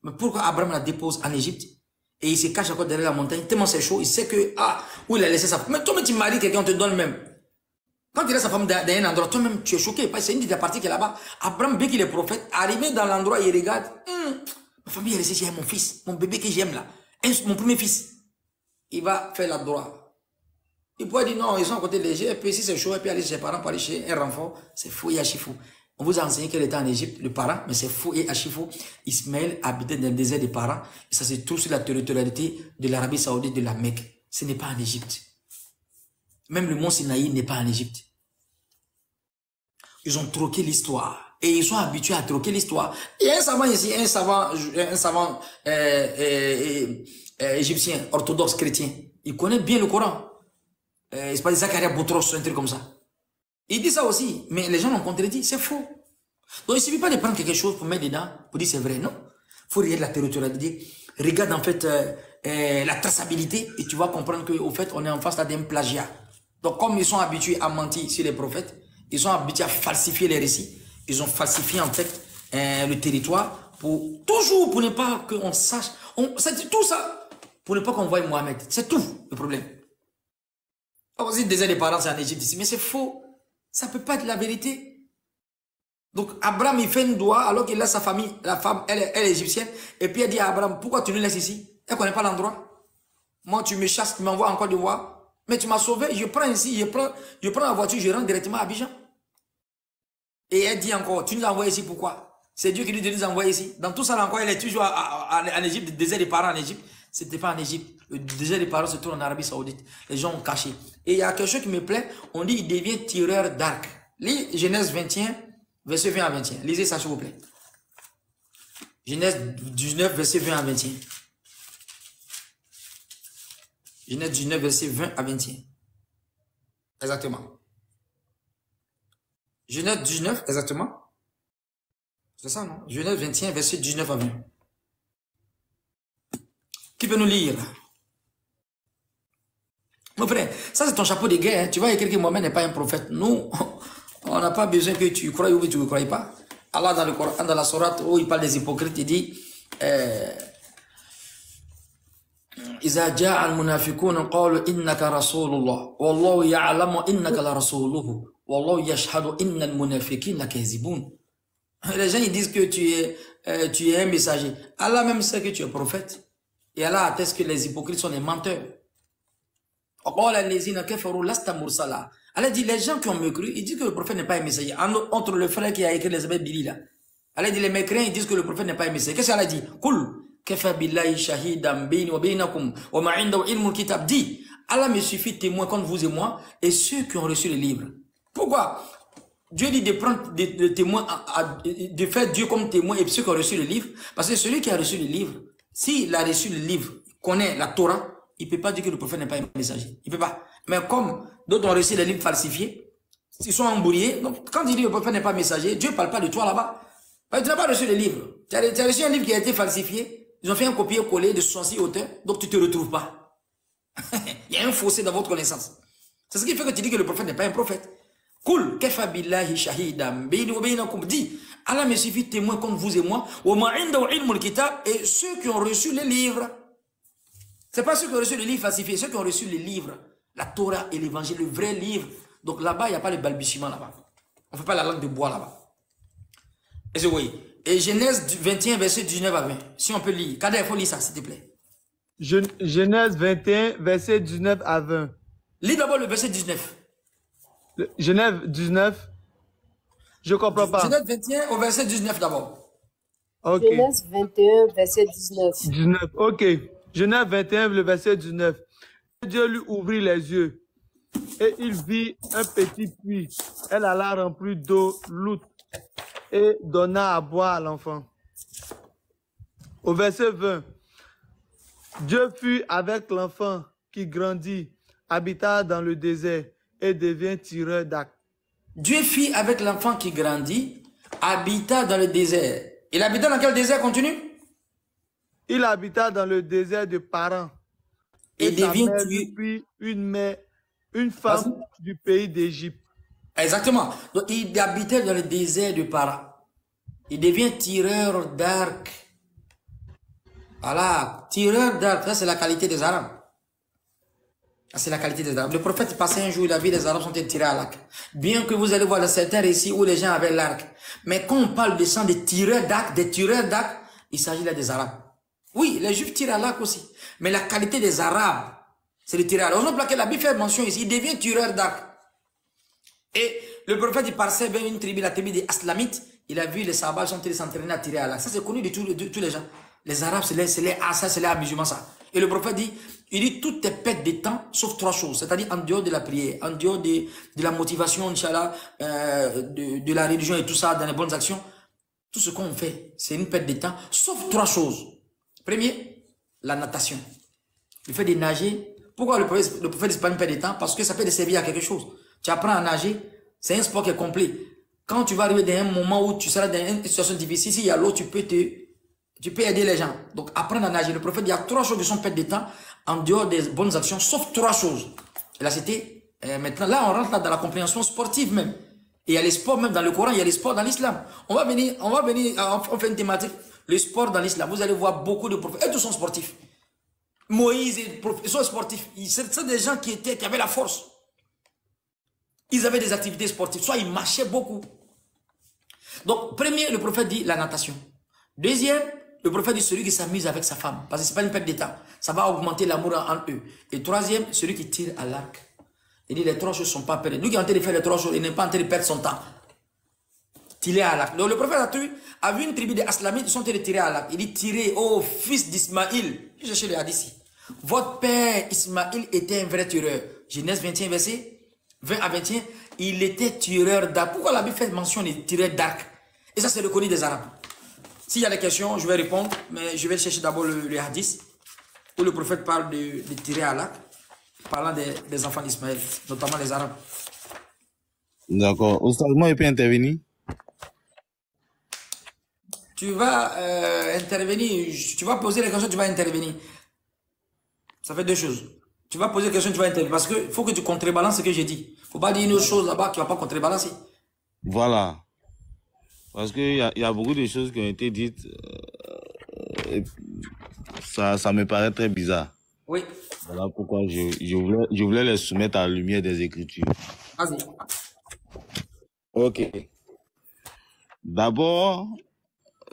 Mais pourquoi Abraham la dépose en Égypte? Et il se cache encore derrière la montagne, tellement c'est chaud, il sait que, où il a laissé sa femme. Mais toi-même, tu maries quelqu'un, on te donne même. Quand il a sa femme dans un endroit, toi-même, tu es choqué, parce que c'est une des parties qui est là-bas. Abraham, bien qu'il est prophète, arrivé dans l'endroit, il regarde, ma famille est restée, j'ai mon fils, mon bébé que j'aime là, mon premier fils. Il va faire la droite. Il pourrait dire non, ils sont à côté de l'Égypte, et puis si c'est chaud, et puis aller chez les parents pour aller chez un renfort, c'est fou et archi-fou. On vous a enseigné qu'elle était en Égypte, le parent, mais c'est fou et archi-fou. Ismaël habitait dans le désert des parents, et ça se trouve sur la territorialité de l'Arabie Saoudite, de la Mecque. Ce n'est pas en Égypte. Même le mont Sinaï n'est pas en Égypte. Ils ont troqué l'histoire. Et ils sont habitués à troquer l'histoire. Il y a un savant ici, un savant égyptien, orthodoxe chrétien. Il connaît bien le Coran. C'est pas Zacharia Boutros, un truc comme ça. Il dit ça aussi, mais les gens l'ont contredit, c'est faux. Donc il ne suffit pas de prendre quelque chose pour mettre dedans, pour dire c'est vrai, non. Il faut regarder la territorialité, regarde en fait la traçabilité, et tu vas comprendre qu'au fait, on est en face d'un plagiat. Donc comme ils sont habitués à mentir sur les prophètes, ils sont habitués à falsifier les récits, ils ont falsifié en fait le territoire, toujours pour ne pas qu'on sache, c'est tout ça, pour ne pas qu'on voie Mohamed, c'est tout le problème. On dit déjà les parents c'est en Égypte ici, mais c'est faux. Ça ne peut pas être la vérité. Donc Abraham il fait une doigt alors qu'il a sa famille, la femme elle est égyptienne, et puis elle dit à Abraham pourquoi tu nous laisses ici? Elle ne connaît pas l'endroit. Moi tu me chasses, tu m'envoies encore de voir, mais tu m'as sauvé, je prends ici, je prends la voiture, je rentre directement à Abidjan. Et elle dit encore, tu nous as envoyé ici pourquoi? C'est Dieu qui nous dit de nous envoyer ici. Dans tout ça là encore, elle est toujours en Égypte, le désert des parents en Égypte. C'était pas en Égypte. Le désert des parents se trouve en Arabie Saoudite. Les gens ont caché. Et il y a quelque chose qui me plaît. On dit il devient tireur d'arc. Lisez Genèse 21, verset 20 à 21. Lisez ça s'il vous plaît. Genèse 19, verset 20 à 21. Genèse 19, verset 20 à 21. Exactement. Genèse 19, exactement. C'est ça, non? Genèse 21, verset 19 à 20. Qui peut nous lire? Mon frère, ça c'est ton chapeau de guerre. Hein. Tu vois, quelqu'un Mohamed n'est pas un prophète. Nous, on n'a pas besoin que tu crois ou que tu ne crois pas. Allah dans le Coran, dans la sourate où il parle des hypocrites, il dit إذا جاء المنافقون قالوا إنك رسول الله والله يعلم إنك لرسوله والله يشهد إن المنافقين لكاذبون. Les gens ils disent que tu es un messager. Allah même sait que tu es prophète. Et Allah atteste que les hypocrites sont des menteurs. Allah dit les gens qui ont mécru, ils disent que le prophète n'est pas un messager. Entre le frère qui a écrit les abeilles Billy là. Allah dit les mécréants, ils disent que le prophète n'est pas un messager. Qu'est-ce qu'Allah dit? Dit, Allah me suffit témoin contre vous et moi et ceux qui ont reçu le livre. Pourquoi? Dieu dit de prendre des témoins, de faire Dieu comme témoin et ceux qui ont reçu le livre. Parce que celui qui a reçu le livre, s'il a reçu le livre, connaît la Torah, il ne peut pas dire que le prophète n'est pas un messager. Il ne peut pas. Mais comme d'autres ont reçu les livres falsifiés, ils sont embrouillés. Donc, quand il dit que le prophète n'est pas messager, Dieu ne parle pas de toi là-bas. Tu n'as pas reçu le livre. Tu as reçu un livre qui a été falsifié. Ils ont fait un copier-coller de 66 auteurs. Donc, tu ne te retrouves pas. Il y a un fossé dans votre connaissance. C'est ce qui fait que tu dis que le prophète n'est pas un prophète. Kul kafa billahi shahidan bayni wa baynakum, dit Allah me suffit témoin contre vous et moi wa ma indahu ilmul kitab, et ceux qui ont reçu les livres. C'est pas ceux qui ont reçu les livres falsifiés, ceux qui ont reçu les livres, la Torah et l'évangile, le vrai livre. Donc là-bas, il n'y a pas le balbutiement là-bas. On ne fait pas la langue de bois là-bas. Et oui. Et Genèse 21, verset 19 à 20. Si on peut lire. Kader, il faut lire ça, s'il te plaît. Genèse 21, verset 19 à 20. Lis d'abord le verset 19. Genèse 19, je ne comprends pas. Genèse 21 au verset 19 d'abord. Ok. Genèse 21, verset 19. 19, ok. Genèse 21, le verset 19. Dieu lui ouvrit les yeux et il vit un petit puits. Elle alla remplir d'eau lourde et donna à boire à l'enfant. Au verset 20, Dieu fut avec l'enfant qui grandit, habita dans le désert et devient tireur d'arc. Dieu fit avec l'enfant qui grandit, habita dans le désert. Il habita dans quel désert? Continue. Il habita dans le désert de Paran. Et devient puis une femme du pays d'Égypte. Exactement. Donc, il habitait dans le désert de Paran. Il devient tireur d'arc. Voilà, tireur d'arc, ça c'est la qualité des Arabes. C'est la qualité des Arabes. Le prophète passait un jour, il a vu les Arabes sont tirés à l'arc. Bien que vous allez voir dans certains récits où les gens avaient l'arc. Mais quand on parle de sang des tireurs d'arc, il s'agit là des Arabes. Oui, les Juifs tirent à l'arc aussi. Mais la qualité des Arabes, c'est le tireur à l'arc. On a la Bible fait mention ici, il devient tireur d'arc. Et le prophète, il passait vers une tribu, la tribu des Aslamites. Il a vu les Sahabas sont s'entraîner à tirer à l'arc. Ça, c'est connu de tous les gens. Les Arabes, c'est les musulmans, ça. Et le prophète dit, il dit, toutes tes pètes des temps, sauf 3 choses. C'est-à-dire en dehors de la prière, en dehors de la motivation, Inch'Allah, de la religion et tout ça, dans les bonnes actions. Tout ce qu'on fait, c'est une pète des temps, sauf 3 choses. Premier, la natation. Le fait de nager. Pourquoi le prophète dit pas une pète des temps? Parce que ça peut te servir à quelque chose. Tu apprends à nager, c'est un sport qui est complet. Quand tu vas arriver dans un moment où tu seras dans une situation difficile, s'il y a l'eau, tu peux aider les gens. Donc, apprendre à nager. Le prophète dit, il y a 3 choses qui sont pètes des temps, en dehors des bonnes actions, sauf 3 choses. Et là, c'était, maintenant, là, on rentre là dans la compréhension sportive même. Et il y a les sports même dans le Coran, il y a les sports dans l'islam. On fait une thématique, le sport dans l'islam. Vous allez voir beaucoup de prophètes, et tous sont sportifs. Moïse, ils sont sportifs. C'est des gens qui avaient la force. Ils avaient des activités sportives, soit ils marchaient beaucoup. Donc, premier, le prophète dit la natation. Deuxième, le prophète dit celui qui s'amuse avec sa femme. Parce que ce n'est pas une perte de temps. Ça va augmenter l'amour en eux. Et troisième, celui qui tire à l'arc. Il dit les 3 choses ne sont pas perdues. Lui qui est en train de faire les 3 choses, il n'est pas en train de perdre son temps. Tirer à l'arc. Donc le prophète a vu une tribu des Aslamites, ils sont en train de tirer à l'arc. Il dit tirez, ô fils d'Ismaïl. Je cherche les hadiths ici. Votre père Ismaïl était un vrai tireur. Genèse 21, verset 20 à 21. Il était tireur d'arc. Pourquoi la Bible fait mention des tireurs d'arc? Et ça, c'est reconnu des Arabes. S'il y a des questions, je vais répondre, mais je vais chercher d'abord le hadith, où le prophète parle de tirer à l'arc, parlant des enfants d'Ismaël, notamment les Arabes. D'accord. Oustaz, moi, je peux intervenir? Tu vas intervenir, tu vas poser les questions, tu vas intervenir. Ça fait 2 choses. Tu vas poser des questions, tu vas intervenir. Parce qu'il faut que tu contrebalances ce que j'ai dit. Il ne faut pas dire une autre chose là-bas, tu ne vas pas contrebalancer. Voilà. Parce qu'il y a beaucoup de choses qui ont été dites. Ça me paraît très bizarre. Oui. Voilà pourquoi je voulais les soumettre à la lumière des Écritures. Vas-y. Ok. D'abord,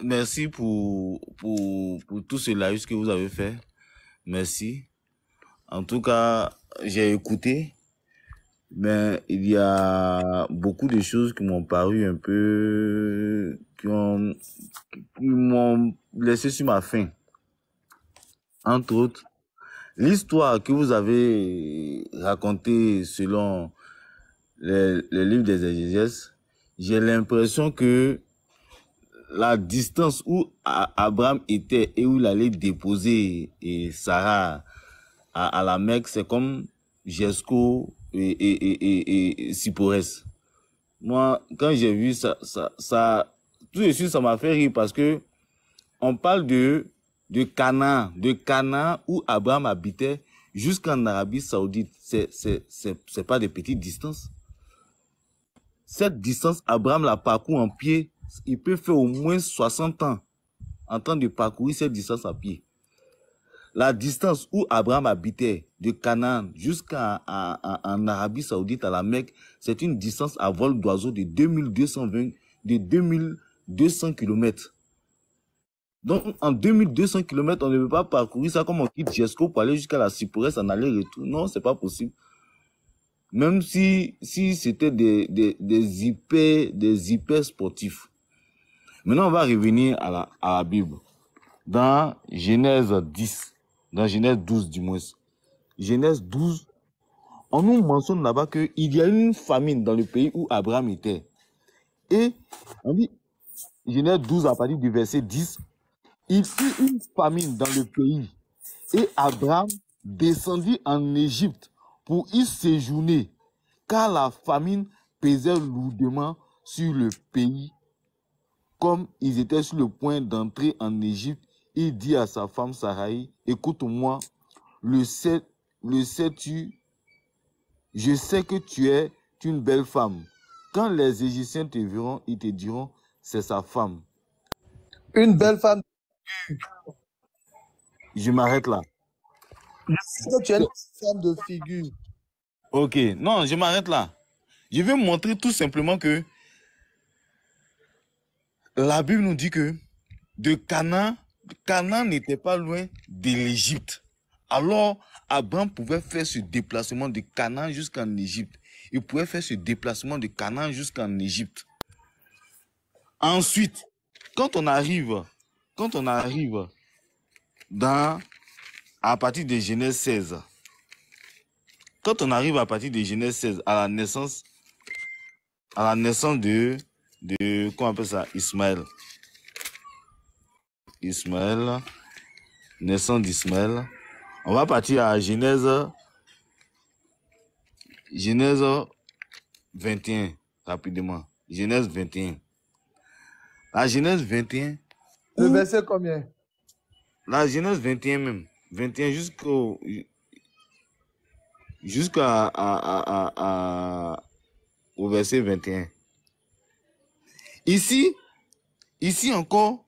merci pour tout ce live que vous avez fait. Merci. En tout cas, j'ai écouté. Mais il y a beaucoup de choses qui m'ont paru un peu, qui m'ont laissé sur ma faim. Entre autres, l'histoire que vous avez racontée selon les livres des exégèses, j'ai l'impression que la distance où Abraham était et où il allait déposer Sarah à la Mecque, c'est comme Jesco et Sipores. Moi, quand j'ai vu ça, tout de suite, ça m'a fait rire parce que on parle de Canaan où Abraham habitait jusqu'en Arabie Saoudite. C'est pas des petites distances. Cette distance, Abraham la parcourt en pied. Il peut faire au moins 60 ans en train de parcourir cette distance à pied. La distance où Abraham habitait de Canaan jusqu'en Arabie Saoudite à la Mecque, c'est une distance à vol d'oiseau de 2200 km. Donc, en 2200 km, on ne peut pas parcourir ça comme on quitte Jesco pour aller jusqu'à la Cypresse en aller-retour. Non, c'est pas possible. Même si c'était des hyper sportifs. Maintenant, on va revenir à la Bible. Dans Genèse 10, dans Genèse 12 du moins. Genèse 12, on nous mentionne là-bas qu'il y a eu une famine dans le pays où Abraham était. Et on dit, Genèse 12 à partir du verset 10, il fut une famine dans le pays. Et Abraham descendit en Égypte pour y séjourner, car la famine pesaient lourdement sur le pays. Comme ils étaient sur le point d'entrer en Égypte, il dit à sa femme Saraï, écoute-moi, le sais-tu, je sais que tu es une belle femme. Quand les Égyptiens te verront, ils te diront, c'est sa femme. Une belle femme. Je m'arrête là. Je sais que tu es une femme de figure. Ok, non, je m'arrête là. Je vais montrer tout simplement que la Bible nous dit que de Canaan n'était pas loin de l'Égypte. Alors, Abraham pouvait faire ce déplacement de Canaan jusqu'en Égypte. Il pouvait faire ce déplacement de Canaan jusqu'en Égypte. Ensuite, quand on arrive à partir de Genèse 16, à la naissance de comment on appelle ça, Ismaël, naissance d'Ismaël, on va partir à Genèse 21, rapidement. Genèse 21. La Genèse 21. Le verset combien? La Genèse 21 même. 21 jusqu'au verset 21. Ici encore,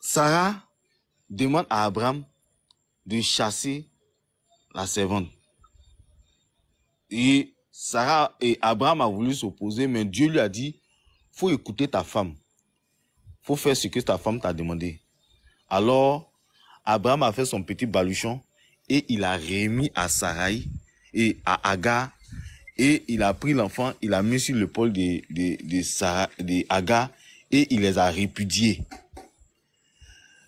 Sarah demande à Abraham de chasser la servante. Et Abraham a voulu s'opposer, mais Dieu lui a dit, faut écouter ta femme. Faut faire ce que ta femme t'a demandé. Alors, Abraham a fait son petit baluchon et il a remis à Saraï et à Agar. Et il a pris l'enfant, il a mis sur l'épaule de Agar et il les a répudiés.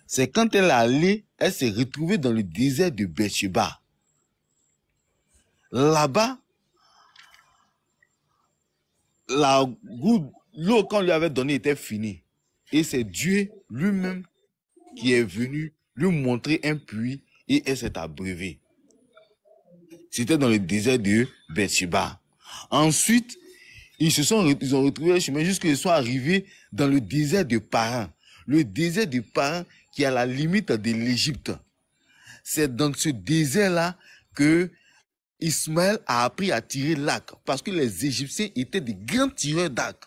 C'est quand elle est allée, elle s'est retrouvée dans le désert de Beersheba. Là-bas, l'eau qu'on lui avait donnée était finie. Et c'est Dieu lui-même qui est venu lui montrer un puits et elle s'est abreuvée. C'était dans le désert de Beersheba. Ensuite, ils ont retrouvé le chemin jusqu'à ce qu'ils soient arrivés dans le désert de Paran. Le désert de Paran qui est à la limite de l'Égypte. C'est dans ce désert-là que Ismaël a appris à tirer l'arc parce que les Égyptiens étaient des grands tireurs d'arc.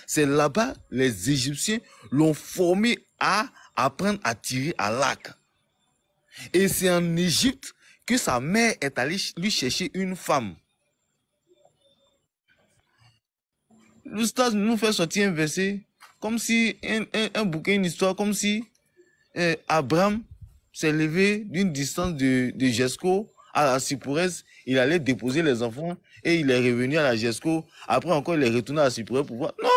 C'est là-bas les Égyptiens l'ont formé à apprendre à tirer à l'arc. Et c'est en Égypte que sa mère est allée lui chercher une femme. L'Oustaz nous fait sortir un verset comme si un bouquin, une histoire, comme si Abraham s'est levé d'une distance de Jesco à la Cypresse, il allait déposer les enfants et il est revenu à la Jesco. Après encore, il est retourné à la Cypresse pour voir. Non!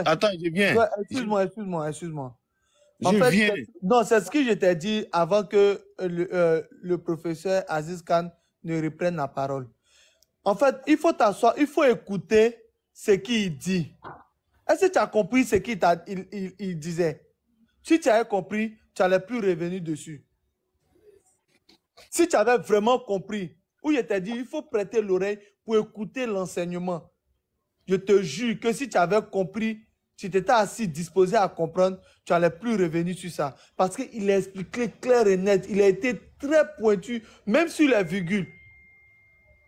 Attends, je viens. Excuse-moi. En fait, non, c'est ce que je t'ai dit avant que le professeur Aziz Khan ne reprenne la parole. En fait, il faut t'asseoir, il faut écouter ce qu'il dit. Est-ce que tu as compris ce qu'il disait? Si tu avais compris, tu n'allais plus revenir dessus. Si tu avais vraiment compris, où je t'ai dit, il faut prêter l'oreille pour écouter l'enseignement. Je te jure que si tu avais compris, tu t'étais assis disposé à comprendre, tu n'allais plus revenir sur ça. Parce qu'il a expliqué clair et net. Il a été très pointu, même sur les virgules.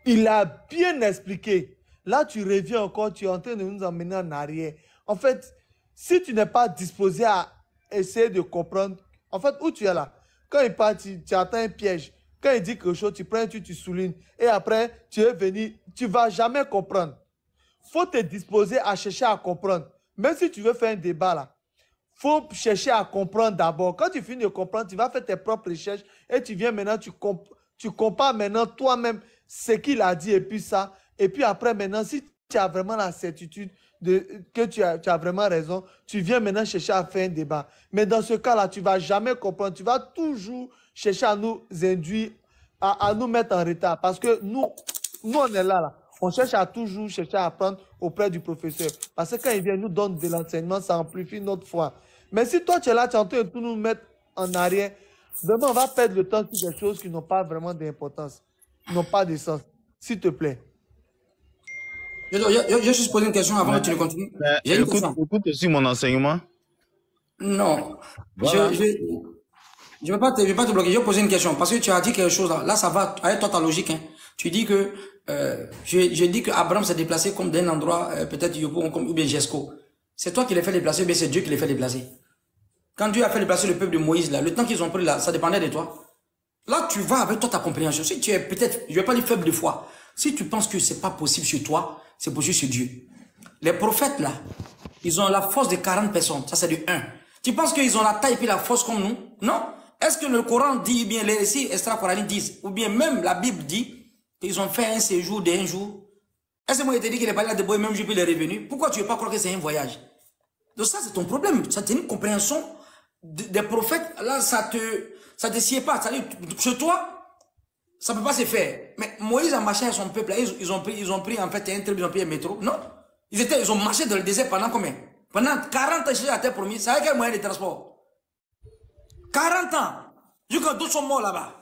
Il a bien expliqué. Là, tu reviens encore, tu es en train de nous emmener en arrière. En fait, si tu n'es pas disposé à essayer de comprendre, en fait, où tu es là? Quand il part, tu attends un piège. Quand il dit quelque chose, tu prends un truc, tu soulignes. Et après, tu es venu, tu ne vas jamais comprendre. Il faut te disposer à chercher à comprendre. Même si tu veux faire un débat là, il faut chercher à comprendre d'abord. Quand tu finis de comprendre, tu vas faire tes propres recherches et tu viens maintenant, tu compares maintenant toi-même ce qu'il a dit et puis ça. Et puis après maintenant, si tu as vraiment la certitude que tu as vraiment raison, tu viens maintenant chercher à faire un débat. Mais dans ce cas-là, tu ne vas jamais comprendre. Tu vas toujours chercher à nous induire, à nous mettre en retard. Parce que nous on est là. On cherche à toujours chercher à apprendre auprès du professeur. Parce que quand il vient nous donner de l'enseignement, ça amplifie notre foi. Mais si toi, tu es là, tu es en train de tout nous mettre en arrière, Demain, on va perdre le temps sur des choses qui n'ont pas vraiment d'importance, qui n'ont pas de sens. S'il te plaît. Je juste posé une question avant que tu ne continues. J'ai une question. Écoute aussi mon enseignement. Non. Voilà. Je vais pas te bloquer. Je vais poser une question. Parce que tu as dit quelque chose là. Là, ça va avec toi, ta logique. Hein. Tu dis que, je dis que Abraham s'est déplacé comme d'un endroit, peut-être Yopo, ou bien Jesco. C'est toi qui les fait déplacer, ou bien c'est Dieu qui les fait déplacer. Quand Dieu a fait déplacer le peuple de Moïse, là, le temps qu'ils ont pris là, ça dépendait de toi. Là, tu vas avec toi ta compréhension. Si tu es peut-être, je vais pas dire faible de foi. Si tu penses que c'est pas possible sur toi, c'est possible sur Dieu. Les prophètes là, ils ont la force de 40 personnes. Ça, c'est de 1. Tu penses qu'ils ont la taille et puis la force comme nous? Non. Est-ce que le Coran dit, bien les récits extra-coraniques disent, ou bien même la Bible dit qu'ils ont fait un séjour d'un jour? Est-ce que moi, je te dis qu'il est pas là de boire, même jour, puis il est revenu? Pourquoi tu ne veux pas croire que c'est un voyage? Donc ça, c'est ton problème. Ça, c'est une compréhension des prophètes. Là, ça te sied pas. Ça dit, chez toi, ça peut pas se faire. Mais Moïse a marché avec son peuple. Là, ils ont pris en fait un train, ils ont pris un métro. Non. Ils ont marché dans le désert pendant combien? Pendant 40 ans, à terre promise. C'est avec quel moyen de transport? 40 ans. Jusqu'à d'autres sont morts là-bas.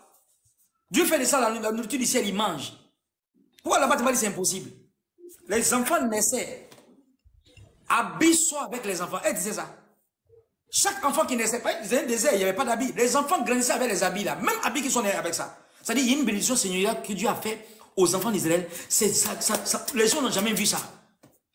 Dieu fait de ça, la nourriture du ciel, il mange. Pourquoi là-bas, tu m'as dit c'est impossible? Les enfants naissaient. Habille-toi avec les enfants. Elle disait ça. Chaque enfant qui naissait pas, ils avaient un désert, il n'y avait pas d'habits. Les enfants grandissaient avec les habits là. Même habits qui sont nés avec ça. C'est-à-dire, il y a une bénédiction seigneuriale que Dieu a fait aux enfants d'Israël. Les gens n'ont jamais vu ça.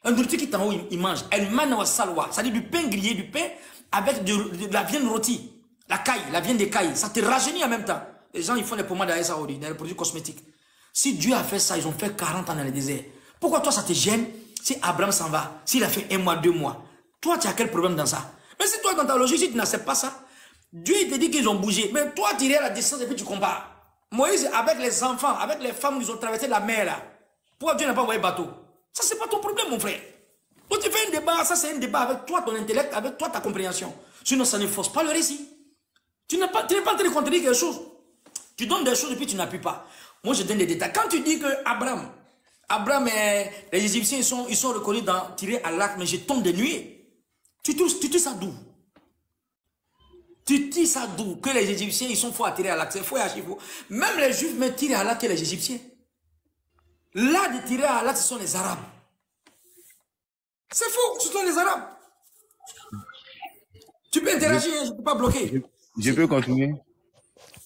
Un nourriture qui est en haut, il mange. Elle mène au salwa. C'est-à-dire du pain grillé, du pain avec de la viande rôtie. La caille, la viande des cailles. Ça te rajeunit en même temps. Les gens, ils font des pommades à Saoudi, des produits cosmétiques. Si Dieu a fait ça, ils ont fait 40 ans dans le désert. Pourquoi toi, ça te gêne si Abraham s'en va, s'il a fait 1 mois, 2 mois? Toi, tu as quel problème dans ça? Mais si toi, dans ta logique, si tu n'acceptes pas ça, Dieu, il te dit qu'ils ont bougé. Mais toi, tu irais à la distance et puis tu compares. Moïse, avec les enfants, avec les femmes, ils ont traversé la mer là. Pourquoi Dieu n'a pas envoyé bateau? Ça, c'est pas ton problème, mon frère. Donc, tu fais un débat, ça, c'est un débat avec toi, ton intellect, avec toi, ta compréhension. Sinon, ça ne force pas le récit. Tu n'es pas en train de contredire quelque chose. Tu donnes des choses et puis tu n'appuies pas. Moi, je donne des détails. Quand tu dis que Abraham, les Égyptiens, ils sont reconnus dans tirer à l'arc, mais je tombe des nuées. Tu dis ça d'où? Tu dis ça d'où? Que les Égyptiens, ils sont forts à tirer à l'arc. C'est faux et archi-faux. Même les Juifs me tirent à l'arc que les Égyptiens. Là, de tirer à l'arc, ce sont les Arabes. C'est faux, ce sont les Arabes. Tu peux interagir, je ne peux pas bloquer. Je peux continuer?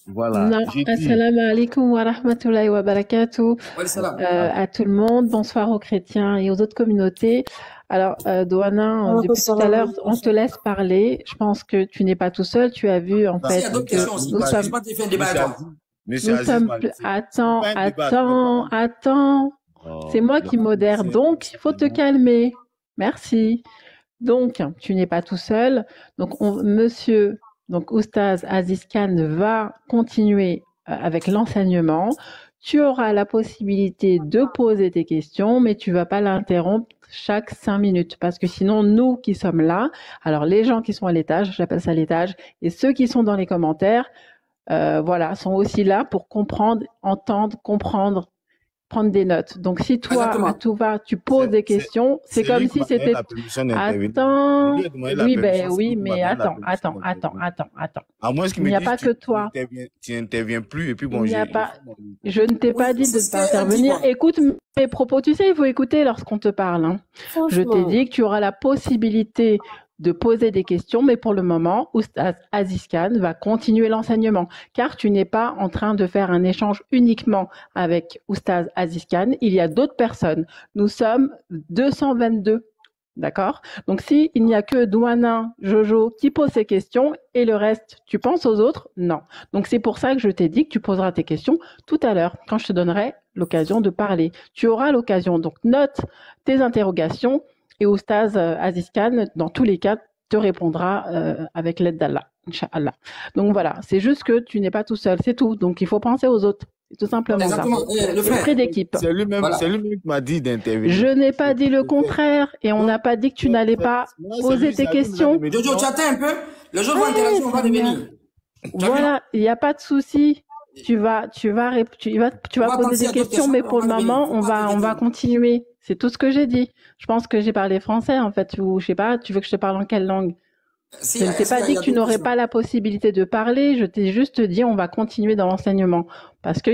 Voilà. Non, assalamu alaikum wa rahmatullahi wa barakatuh à tout le monde. Bonsoir aux chrétiens et aux autres communautés. Alors, Douana, depuis tout à l'heure, on te laisse parler. Je pense que tu n'es pas tout seul. Tu as vu, en fait, que nous sommes... Attends. C'est moi qui modère, donc il faut te calmer. Merci. Donc, tu n'es pas tout seul. Donc, monsieur... Donc, Oustaz Aziz Khan va continuer avec l'enseignement. Tu auras la possibilité de poser tes questions, mais tu ne vas pas l'interrompre chaque 5 minutes. Parce que sinon, nous qui sommes là, alors les gens qui sont à l'étage, j'appelle ça l'étage, et ceux qui sont dans les commentaires, voilà, sont aussi là pour comprendre, entendre, comprendre, prendre des notes. Donc, si toi, à tout va, tu poses des questions, c'est comme si c'était... Attends, oui, mais attends. À moins qu'il me dise, pas que toi. Tu n'interviens plus et puis bon, je ne t'ai pas dit de ne pas intervenir. Écoute mes propos. Tu sais, il faut écouter lorsqu'on te parle. Hein. Je t'ai dit que tu auras la possibilité de poser des questions, mais pour le moment, Oustaz Aziz Khan va continuer l'enseignement, car tu n'es pas en train de faire un échange uniquement avec Oustaz Aziz Khan. Il y a d'autres personnes. Nous sommes 222. D'accord? Donc, si il n'y a que Douana, Jojo qui pose ces questions et le reste, tu penses aux autres? Non. Donc, c'est pour ça que je t'ai dit que tu poseras tes questions tout à l'heure, quand je te donnerai l'occasion de parler. Tu auras l'occasion. Donc, note tes interrogations et Oustaz Aziz Khan, dans tous les cas, te répondra avec l'aide d'Allah, Inch'Allah. Donc, voilà. C'est juste que tu n'es pas tout seul. C'est tout. Donc, il faut penser aux autres. C'est tout simplement exactement. Ça. L'esprit d'équipe. C'est lui-même qui m'a dit d'intervenir. Je n'ai pas dit le contraire et on n'a pas dit que tu n'allais pas poser tes questions. Jojo, tu attends un peu. Le jour de l'interaction, on va devenir. Voilà, il n'y a pas de souci. Tu vas poser des questions, mais pour le moment, on va continuer. C'est tout ce que j'ai dit. Je pense que j'ai parlé français, en fait, ou je sais pas, tu veux que je te parle en quelle langue? Si, Je ne t'ai pas dit que tu n'aurais pas la possibilité de parler, je t'ai juste dit on va continuer dans l'enseignement. Parce que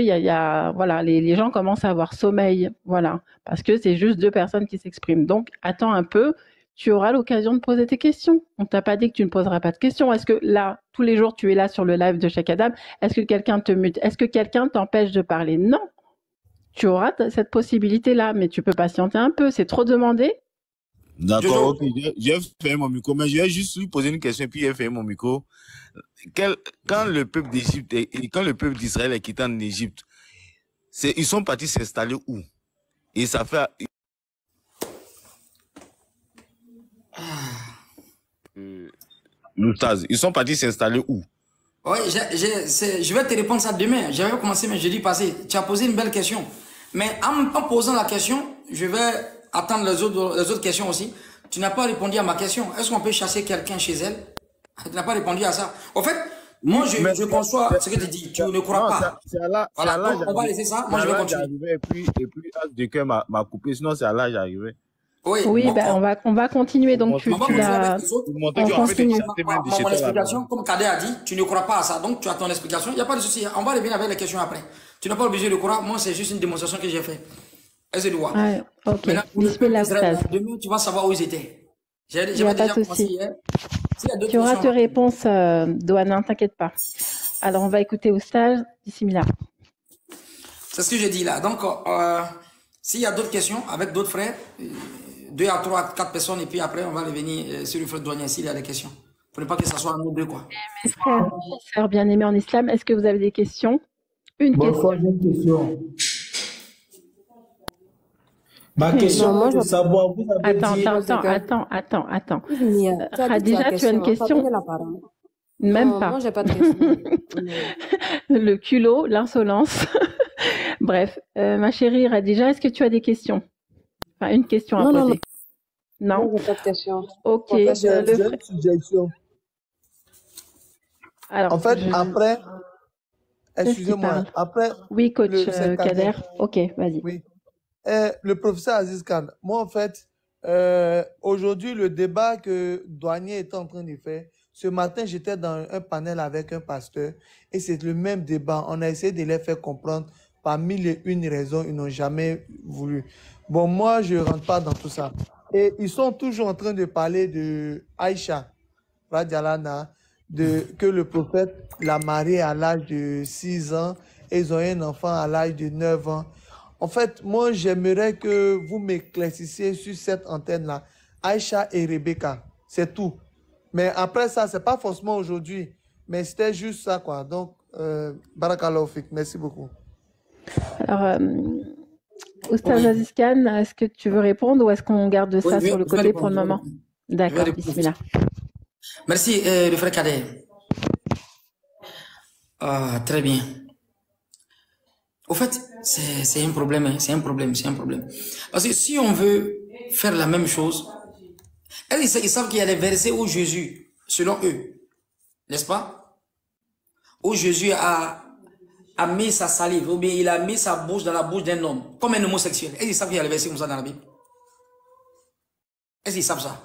voilà, les gens commencent à avoir sommeil, voilà. Parce que c'est juste 2 personnes qui s'expriment. Donc, attends un peu, tu auras l'occasion de poser tes questions. On ne t'a pas dit que tu ne poseras pas de questions. Est-ce que là, tous les jours, tu es là sur le live de Cheikh Adam, est-ce que quelqu'un te mute? Est-ce que quelqu'un t'empêche de parler? Non. Tu auras cette possibilité-là, mais tu peux patienter un peu. C'est trop demandé? D'accord, ok, j'ai fait mon micro, mais je vais juste lui poser une question et puis j'ai fait mon micro. Quand le peuple d'Égypte et quand le peuple d'Israël est quitté en Égypte, ils sont partis s'installer où? Et ça fait... L'Oustaz, ils sont partis s'installer où? Oui, je vais te répondre ça demain. J'avais commencé mais jeudi passé. Tu as posé une belle question. Mais en posant la question, je vais attendre les autres questions aussi. Tu n'as pas répondu à ma question. Est-ce qu'on peut chasser quelqu'un chez elle? Tu n'as pas répondu à ça. En fait, moi, je conçois ce que tu dis. Tu ne crois pas. Voilà, donc, on va laisser ça. Moi, je vais continuer. Et puis, de cœur m'a coupé. Sinon, c'est à là j'arrivais. Oui, ben, on va continuer. Donc, tu l'as... On continue. Mon explication, comme Kader a dit, tu ne crois pas à ça. Donc, tu as ton explication. Il n'y a pas de souci. On va revenir avec les questions après. Tu n'es pas obligé de croire. Moi, c'est juste une démonstration que j'ai faite. Est-ce que tu vois? Ok. Demain, tu vas savoir où ils étaient. J'avais déjà commencé hier. Tu auras tes réponses, Douane, t'inquiète pas. Alors, on va écouter Oustaz. Bismillah. C'est ce que je dis là. Donc, s'il y a d'autres questions avec d'autres frères, 2 à 3 à 4 personnes, et puis après, on va revenir sur le frère douanier s'il y a des questions. Pour ne pas que ça soit un nous deux, quoi. Mes frères, sœurs bien-aimés en islam, est-ce que vous avez des questions? Une question. J'ai une question. Ma question, c'est de savoir, vous avez dit... Attends. Khadija, tu as une question? Même pas. Moi, j'ai pas de question. Le culot, l'insolence. Bref, ma chérie Khadija, est-ce que tu as des questions? Enfin, une question à poser. Non. J'ai pas de question. Ok. J'ai une suggestion. Alors, en fait, après... Excusez-moi. Après... Oui, coach Kader. Ok, vas-y. Oui. Le professeur Aziz Khan, moi en fait, aujourd'hui le débat que Douanier était en train de faire, ce matin j'étais dans un panel avec un pasteur et c'est le même débat. On a essayé de les faire comprendre par 1001 raisons, ils n'ont jamais voulu. Bon, moi je rentre pas dans tout ça. Et ils sont toujours en train de parler de Aïcha, Radialana, que le prophète l'a mariée à l'âge de 6 ans et ils ont eu un enfant à l'âge de 9 ans. En fait, moi, j'aimerais que vous m'éclaircissiez sur cette antenne-là. Aïcha et Rebecca, c'est tout. Mais après ça, c'est pas forcément aujourd'hui. Mais c'était juste ça, quoi. Donc, Barakallahu fik. Merci beaucoup. Alors, Oustaz Aziz Khan, est-ce que tu veux répondre ou est-ce qu'on garde ça sur le côté pour le moment? D'accord, bismillah. Merci, le frère Kader. Très bien. Au fait, c'est un problème, hein, c'est un problème. Parce que si on veut faire la même chose, ils savent qu'il y a des versets où Jésus, selon eux, n'est-ce pas, où Jésus a mis sa salive, ou bien il a mis sa bouche dans la bouche d'un homme, comme un homosexuel. Ils savent qu'il y a des versets comme ça dans la Bible. Est-ce qu'ils savent ça?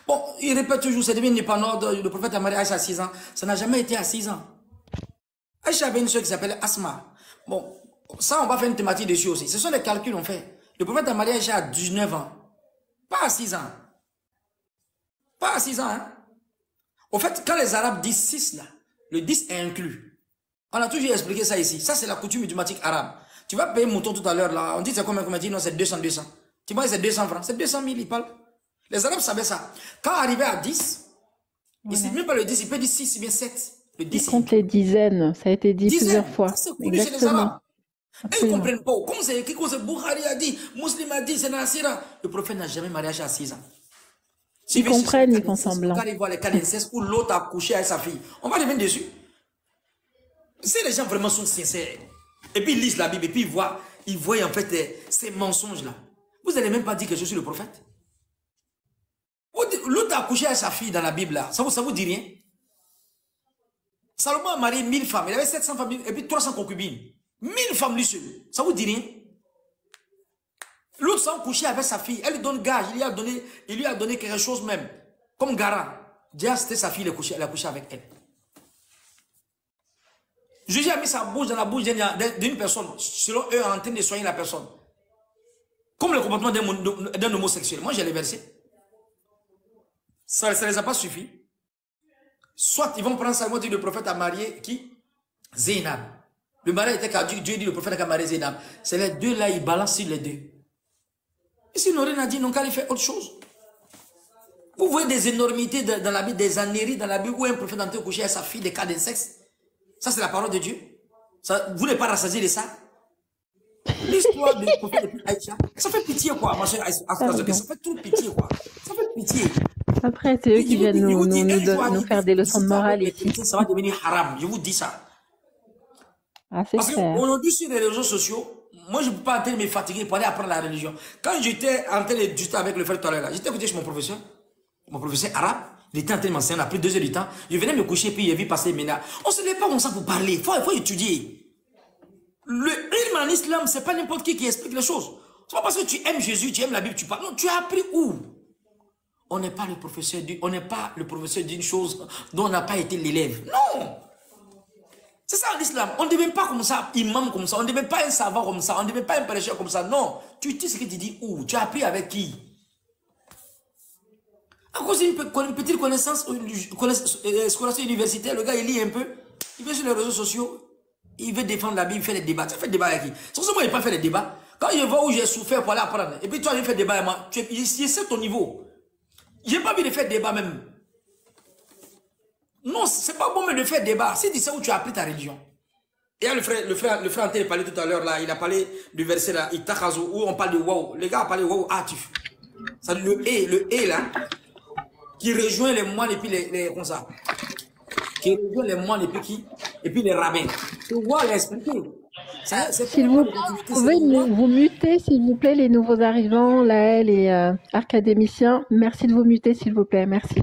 Bon, ils répètent toujours, c'est devenu pas le prophète a marié Aïcha à 6 ans. Ça n'a jamais été à 6 ans. Aïcha avait une soeur qui s'appelle Asma. Bon, ça, on va faire une thématique dessus aussi. Ce sont les calculs qu'on fait. Le prophète a marié Aïcha à 19 ans. Pas à 6 ans. Pas à 6 ans, hein. Au fait, quand les Arabes disent 6, là, le 10 est inclus. On a toujours expliqué ça ici. Ça, c'est la coutume idiomatique arabe. Tu vas payer mouton tout à l'heure, là. On dit c'est combien, on dit non, c'est 200. Tu vois, c'est 200 francs. C'est 200 000, ils parlent. Les Arabes savaient ça. Quand arrivé à 10, il ne dit même pas le 10, il peut dire 6, bien 7. Le 10, il compte les dizaines, ça a été dit plusieurs fois. Ça, c'est connu chez les Arabes. Et ils ne comprennent pas. Comme c'est écrit, comme Bukhari a dit, Muslim a dit, c'est Nasira. Le prophète n'a jamais marié à 6 ans. Ils comprennent, ils font semblant. Quand ils voient les cas d'inceste où l'autre a couché avec sa fille, on va revenir dessus. Si les gens vraiment sont sincères, et puis ils lisent la Bible, et puis ils voient en fait ces mensonges-là, vous n'allez même pas dire que je suis le prophète. L'autre a couché avec sa fille dans la Bible, là. Ça vous dit rien? Salomon a marié 1000 femmes, il avait 700 femmes, et puis 300 concubines. 1000 femmes lui seul. Ça vous dit rien? L'autre s'est couché avec sa fille, elle lui donne gage, il lui a donné quelque chose même, comme garant. Déjà, c'était sa fille, elle a couché avec elle. Jésus a mis sa bouche dans la bouche d'une personne, selon eux, en train de soigner la personne. Comme le comportement d'un homosexuel. Moi, j'ai les versets. Ça ne les a pas suffi. Soit ils vont prendre ça, ils vont dire le prophète a marié qui? Zainab. Le mari était qu'à Dieu dit le prophète a marié Zainab. C'est les deux là, ils balancent sur les deux. Et si Norine a dit non, qu'elle fait autre chose. Vous voyez des énormités dans la Bible, des anéries dans la Bible où un prophète est en train de coucher avec sa fille, des cas d'insexe. Ça, c'est la parole de Dieu. Ça, vous n'êtes pas rassasié de ça? L'histoire du prophète de Aïcha, ça fait pitié, quoi, ma chère Aïcha. Ça fait trop pitié, quoi. Ça fait pitié. Après, c'est eux qui viennent nous faire des leçons de morale ici. Ça va devenir haram, je vous dis ça. Ah, c'est parce qu'aujourd'hui, sur les réseaux sociaux, moi, je ne peux pas en train de me fatiguer pour aller apprendre la religion. Quand j'étais en train de discuter avec le frère tout à l'heure, j'étais écouté chez mon professeur arabe. Il était en train de m'enseigner, on a pris 2 heures du temps. Je venais me coucher, puis il a vu passer maintenant. On ne se lève pas comme ça pour parler. Il faut étudier. Le ilm en islam, ce n'est pas n'importe qui explique les choses. Ce n'est pas parce que tu aimes Jésus, tu aimes la Bible, tu parles. Non, tu as appris où? On n'est pas le professeur d'une chose dont on n'a pas été l'élève. Non! C'est ça l'islam. On ne devient pas comme ça, imam comme ça. On ne devient pas un savant comme ça. On ne devient pas un prêcheur comme ça. Non. Tu dis ce que tu dis où? Tu as appris avec qui? À cause d'une petite connaissance universitaire, le gars il lit un peu, il va sur les réseaux sociaux, il veut défendre la Bible, il fait des débats. Tu fais des débats avec qui? C'est pour ça que moi, il n'a pas fait des débats. Quand je vois où j'ai souffert pour aller apprendre, et puis toi, il fait des débats avec moi, c'est ton niveau. Je n'ai pas envie de faire débat même. Non, c'est pas bon même de faire débat. C'est ça où tu as appris ta religion. Et là, le frère Anté parlait tout à l'heure, là, il a parlé du verset là, où on parle de waouh. Les gars ont parlé waouh atif. Ça, le et là, qui rejoint les moines et puis comme ça. Qui rejoint les moines et puis les rabbins. Tu vois, l'expliquer. S'il vous pouvez vous muter, s'il vous plaît, les nouveaux arrivants, Laël et académiciens. Merci de vous muter, s'il vous plaît. Merci.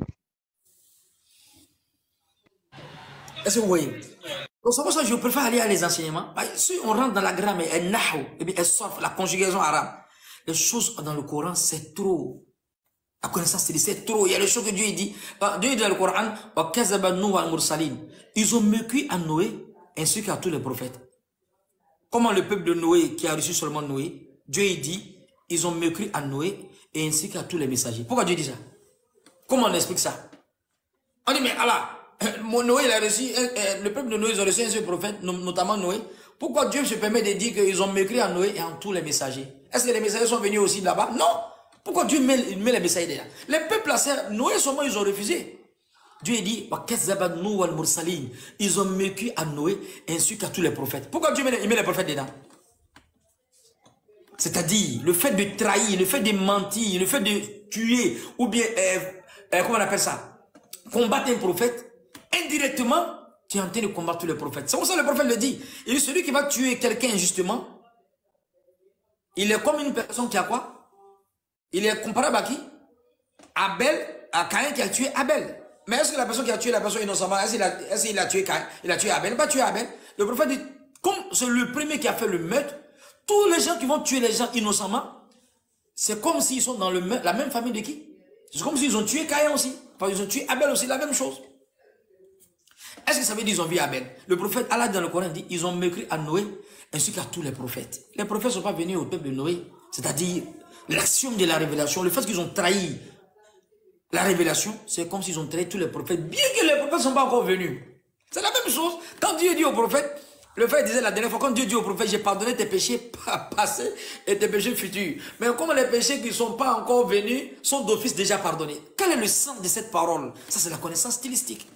Est-ce que vous voyez? Donc, c'est pour ça que je préfère aller à les enseignements. Si on rentre dans la grammaire, elle nahu, et puis elle sort la conjugaison arabe. Les choses dans le Coran, c'est trop. La connaissance, c'est trop. Il y a les choses que Dieu dit. Dieu dit dans le Coran, ils ont mécu à Noé ainsi qu'à tous les prophètes. Comment le peuple de Noé, qui a reçu seulement Noé, Dieu dit, ils ont mécru à Noé et ainsi qu'à tous les messagers. Pourquoi Dieu dit ça? Comment on explique ça? On dit, mais Allah, Noé, il a reçu, le peuple de Noé, ils ont reçu un seul prophète, notamment Noé. Pourquoi Dieu se permet de dire qu'ils ont mécru à Noé et à tous les messagers? Est-ce que les messagers sont venus aussi là-bas? Non. Pourquoi Dieu met les messagers là? Les peuples là, Noé seulement, ils ont refusé. Dieu dit, ils ont mécu à Noé ainsi qu'à tous les prophètes. Pourquoi Dieu met les prophètes dedans? C'est-à-dire, le fait de trahir, le fait de mentir, le fait de tuer, ou bien, comment on appelle ça? Combattre un prophète, indirectement, tu es en train de combattre tous les prophètes. C'est pour ça que le prophète le dit. Il dit, celui qui va tuer quelqu'un injustement, il est comme une personne qui a quoi? Il est comparable à qui? Abel, à Caïn qui a tué Abel. Mais est-ce que la personne qui a tué la personne innocemment, est-ce qu'il a tué Caïn? Il a tué Abel? Il n'a pas tué Abel. Le prophète dit, comme c'est le premier qui a fait le meurtre, tous les gens qui vont tuer les gens innocemment, c'est comme s'ils sont dans la même famille de qui? C'est comme s'ils ont tué Caïn aussi. Enfin, ils ont tué Abel aussi, la même chose. Est-ce que ça veut dire qu'ils ont vu Abel? Le prophète, Allah dans le Coran dit, ils ont mécru à Noé ainsi qu'à tous les prophètes. Les prophètes ne sont pas venus au peuple de Noé. C'est-à-dire, l'action de la révélation, le fait qu'ils ont trahi la révélation, c'est comme s'ils ont trahi tous les prophètes, bien que les prophètes ne sont pas encore venus. C'est la même chose. Quand Dieu dit au prophète, le frère disait la dernière fois, quand Dieu dit au prophète, j'ai pardonné tes péchés passés et tes péchés futurs. Mais comme les péchés qui ne sont pas encore venus sont d'office déjà pardonnés. Quel est le sens de cette parole? Ça, c'est la connaissance stylistique.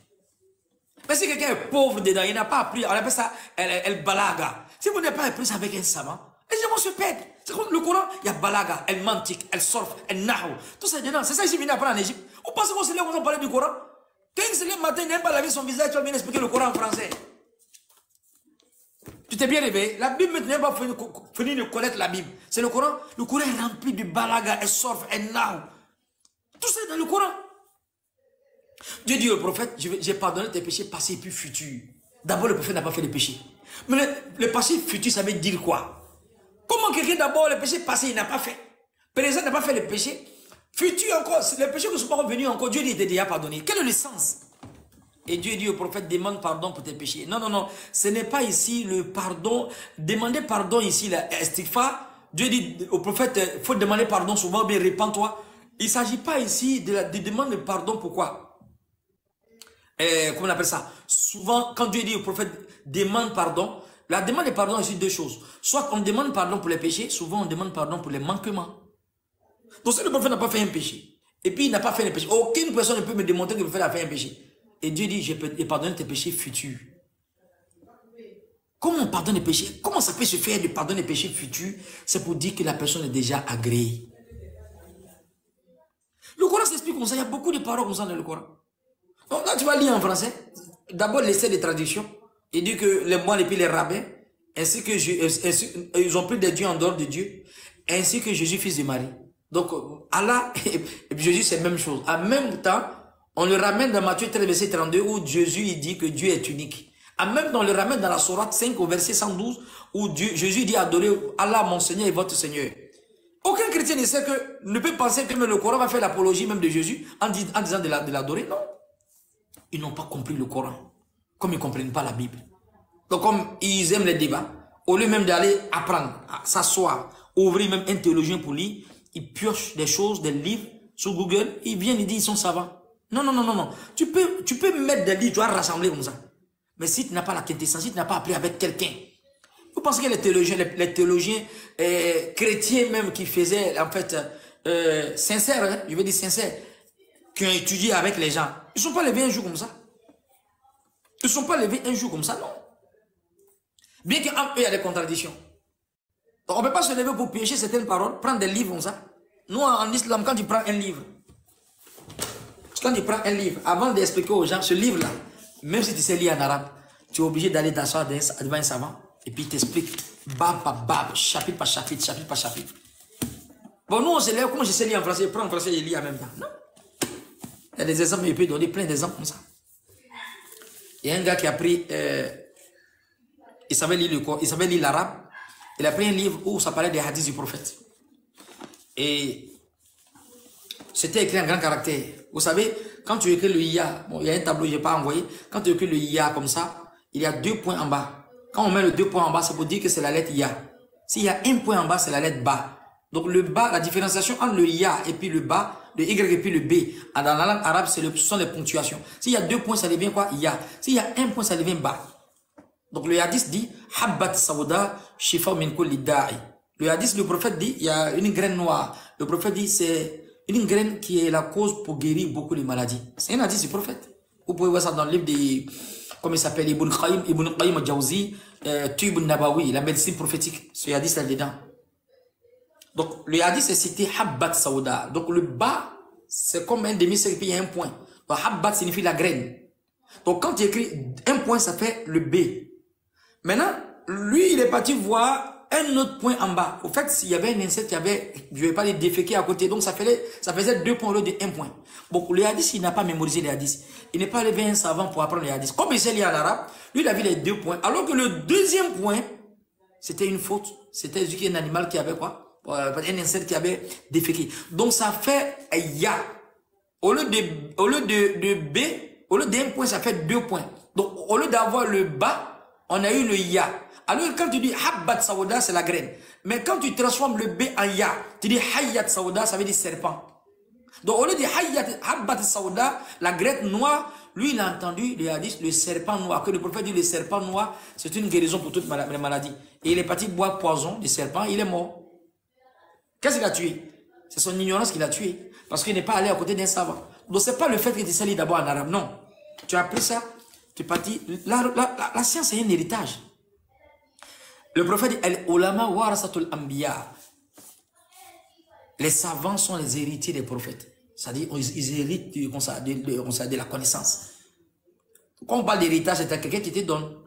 Mais si quelqu'un est pauvre dedans, il n'a pas appris, on appelle ça, elle balaga. Si vous n'avez pas appris ça avec un savant, les gens vont se perdre. C'est comme le Coran, il y a balaga, elle mantique, elle surf, elle nahu. Tout ça est dedans. C'est ça que j'ai venu apprendre en Égypte. Vous pensez qu'on se lève, on parle du Coran? Quand il se lève le matin, il n'aime pas laver son visage, tu vas bien expliquer le Coran en français. Tu t'es bien réveillé. La Bible ne pas fini de connaître la Bible. C'est le Coran. Le Coran est rempli de balaga, elle surf, elle nahu. Tout ça est dans le Coran. Dieu dit au prophète, j'ai pardonné tes péchés passés puis futurs. D'abord, le prophète n'a pas fait de péché. Mais le passé futur, ça veut dire quoi? Comment quelqu'un d'abord, le péché passé, il n'a pas fait? Présent n'a pas fait le péché. Futur encore, les péchés ne sont pas revenus encore, Dieu dit déjà pardonné. Quel est le sens? Et Dieu dit au prophète, demande pardon pour tes péchés. Non, non, non, ce n'est pas ici le pardon. Demander pardon ici, la istighfar. Dieu dit au prophète, il faut demander pardon souvent, bien répands-toi. Il ne s'agit pas ici de demander pardon, pourquoi? Comment on appelle ça? Souvent, quand Dieu dit au prophète, demande pardon, la demande de pardon est ici deux choses. Soit on demande pardon pour les péchés, souvent on demande pardon pour les manquements. Donc si le prophète n'a pas fait un péché, et puis il n'a pas fait un péché, aucune personne ne peut me démontrer que le prophète a fait un péché. Et Dieu dit, je peux pardonner tes péchés futurs. Comment on pardonne les péchés? Comment ça peut se faire de pardonner les péchés futurs? C'est pour dire que la personne est déjà agréée. Le Coran s'explique comme ça, il y a beaucoup de paroles comme ça dans le Coran. Donc là, tu vas lire en français. D'abord, l'essai de traduction. Il dit que les moines et puis les rabbins, ainsi que ils ont pris des dieux en dehors de Dieu, ainsi que Jésus, fils de Marie. Donc, Allah et Jésus, c'est la même chose. En même temps, on le ramène dans Matthieu 13, verset 32, où Jésus il dit que Dieu est unique. En même temps, on le ramène dans la Sourate 5, au verset 112, où Jésus dit adorez Allah, mon Seigneur et votre Seigneur. Aucun chrétien ne peut penser que le Coran va faire l'apologie même de Jésus en disant de l'adorer. Non. Ils n'ont pas compris le Coran, comme ils ne comprennent pas la Bible. Donc, comme ils aiment les débats, au lieu même d'aller apprendre, s'asseoir, ouvrir même un théologien pour lire, ils piochent des choses, des livres sur Google, ils viennent, ils disent ils sont savants. Non, non, non, non, non. Tu peux mettre des livres, tu vas rassembler comme ça. Mais si tu n'as pas la quintessence, si tu n'as pas appris avec quelqu'un, vous pensez que les théologiens chrétiens même qui faisaient, en fait, sincères, hein, je veux dire sincères, qui ont étudié avec les gens, ils ne sont pas levés un jour comme ça. Ils ne sont pas levés un jour comme ça, non. Bien qu'entre eux, il y a des contradictions. Donc, on ne peut pas se lever pour pêcher certaines paroles, prendre des livres comme ça. Nous, en islam, quand tu prends un livre, avant d'expliquer aux gens ce livre-là, même si tu sais lire en arabe, tu es obligé d'aller t'asseoir devant un savant, et puis il t'explique, bab par bab, chapitre par chapitre, chapitre par chapitre. Bon, nous, on se lève, comment je sais lire en français, je prends en français et je lis en même temps. Non. Il y a des exemples, il peut donner plein d'exemples comme ça. Il y a un gars qui a pris, il savait lire l'arabe, il a pris un livre où ça parlait des hadiths du prophète. Et c'était écrit en grand caractère. Vous savez, quand tu écris le IA, bon, il y a un tableau que je n'ai pas envoyé, quand tu écris le IA comme ça, il y a 2 points en bas. Quand on met le 2 points en bas, c'est pour dire que c'est la lettre IA. S'il y a 1 point en bas, c'est la lettre bas. Donc le bas, la différenciation entre le IA et puis le bas, le Y et puis le B, dans la langue arabe, ce sont les ponctuations. S'il y a 2 points, ça devient quoi? IA. S'il y a 1 point, ça devient bas. Donc le hadith dit, Habbat Sawda, Shifa min kulli da'i. Le hadith, le prophète dit, il y a une graine noire. Le prophète dit, c'est une graine qui est la cause pour guérir beaucoup de maladies. C'est un hadith du prophète. Vous pouvez voir ça dans le livre de, comment il s'appelle, Ibn Qayyim al-Jawzi, Tub al-Nabawi, la médecine prophétique. Ce hadith là-dedans. Donc, le hadith est cité Habbat Sawda. Donc, le bas, c'est comme un demi-cercle, puis il y a un point. Donc, Habbat signifie la graine. Donc, quand tu écris un point, ça fait le B. Maintenant, lui, il est parti voir un autre point en bas. Au fait, s'il y avait un insecte qui avait, je ne vais pas les déféquer à côté, donc ça faisait 2 points au lieu de 1 point. Bon, le hadith, il n'a pas mémorisé les hadiths. Il n'est pas arrivé un savant pour apprendre les hadiths. Comme il sait lire en arabe, lui, il a vu les 2 points. Alors que le deuxième point, c'était une faute. C'était un animal qui avait quoi? Un insecte qui avait déféqué. Donc, ça fait ya. Au lieu de B, au lieu d'un point, ça fait 2 points. Donc, au lieu d'avoir le bas, on a eu le ya. Alors, quand tu dis Habbat Sawda, c'est la graine. Mais quand tu transformes le B en ya, tu dis Hayat Sawda, ça veut dire serpent. Donc, au lieu de Habbat Sawda, la graine noire, lui, il a entendu le hadith, le serpent noir. Que le prophète dit le serpent noir, c'est une guérison pour toutes les maladies. Et il est parti boire poison du serpent, il est mort. Qu'est-ce qu'il a tué? C'est son ignorance qui l'a tué. Parce qu'il n'est pas allé à côté d'un savant. Donc, ce n'est pas le fait que tu sais lire d'abord en arabe. Non. Tu as appris ça, tu es parti. La science est un héritage. Le prophète dit Al-Ulama warasatul anbiya. Les savants sont les héritiers des prophètes. C'est-à-dire, ils héritent de la connaissance. Quand on parle d'héritage, c'est quelqu'un qui te donne.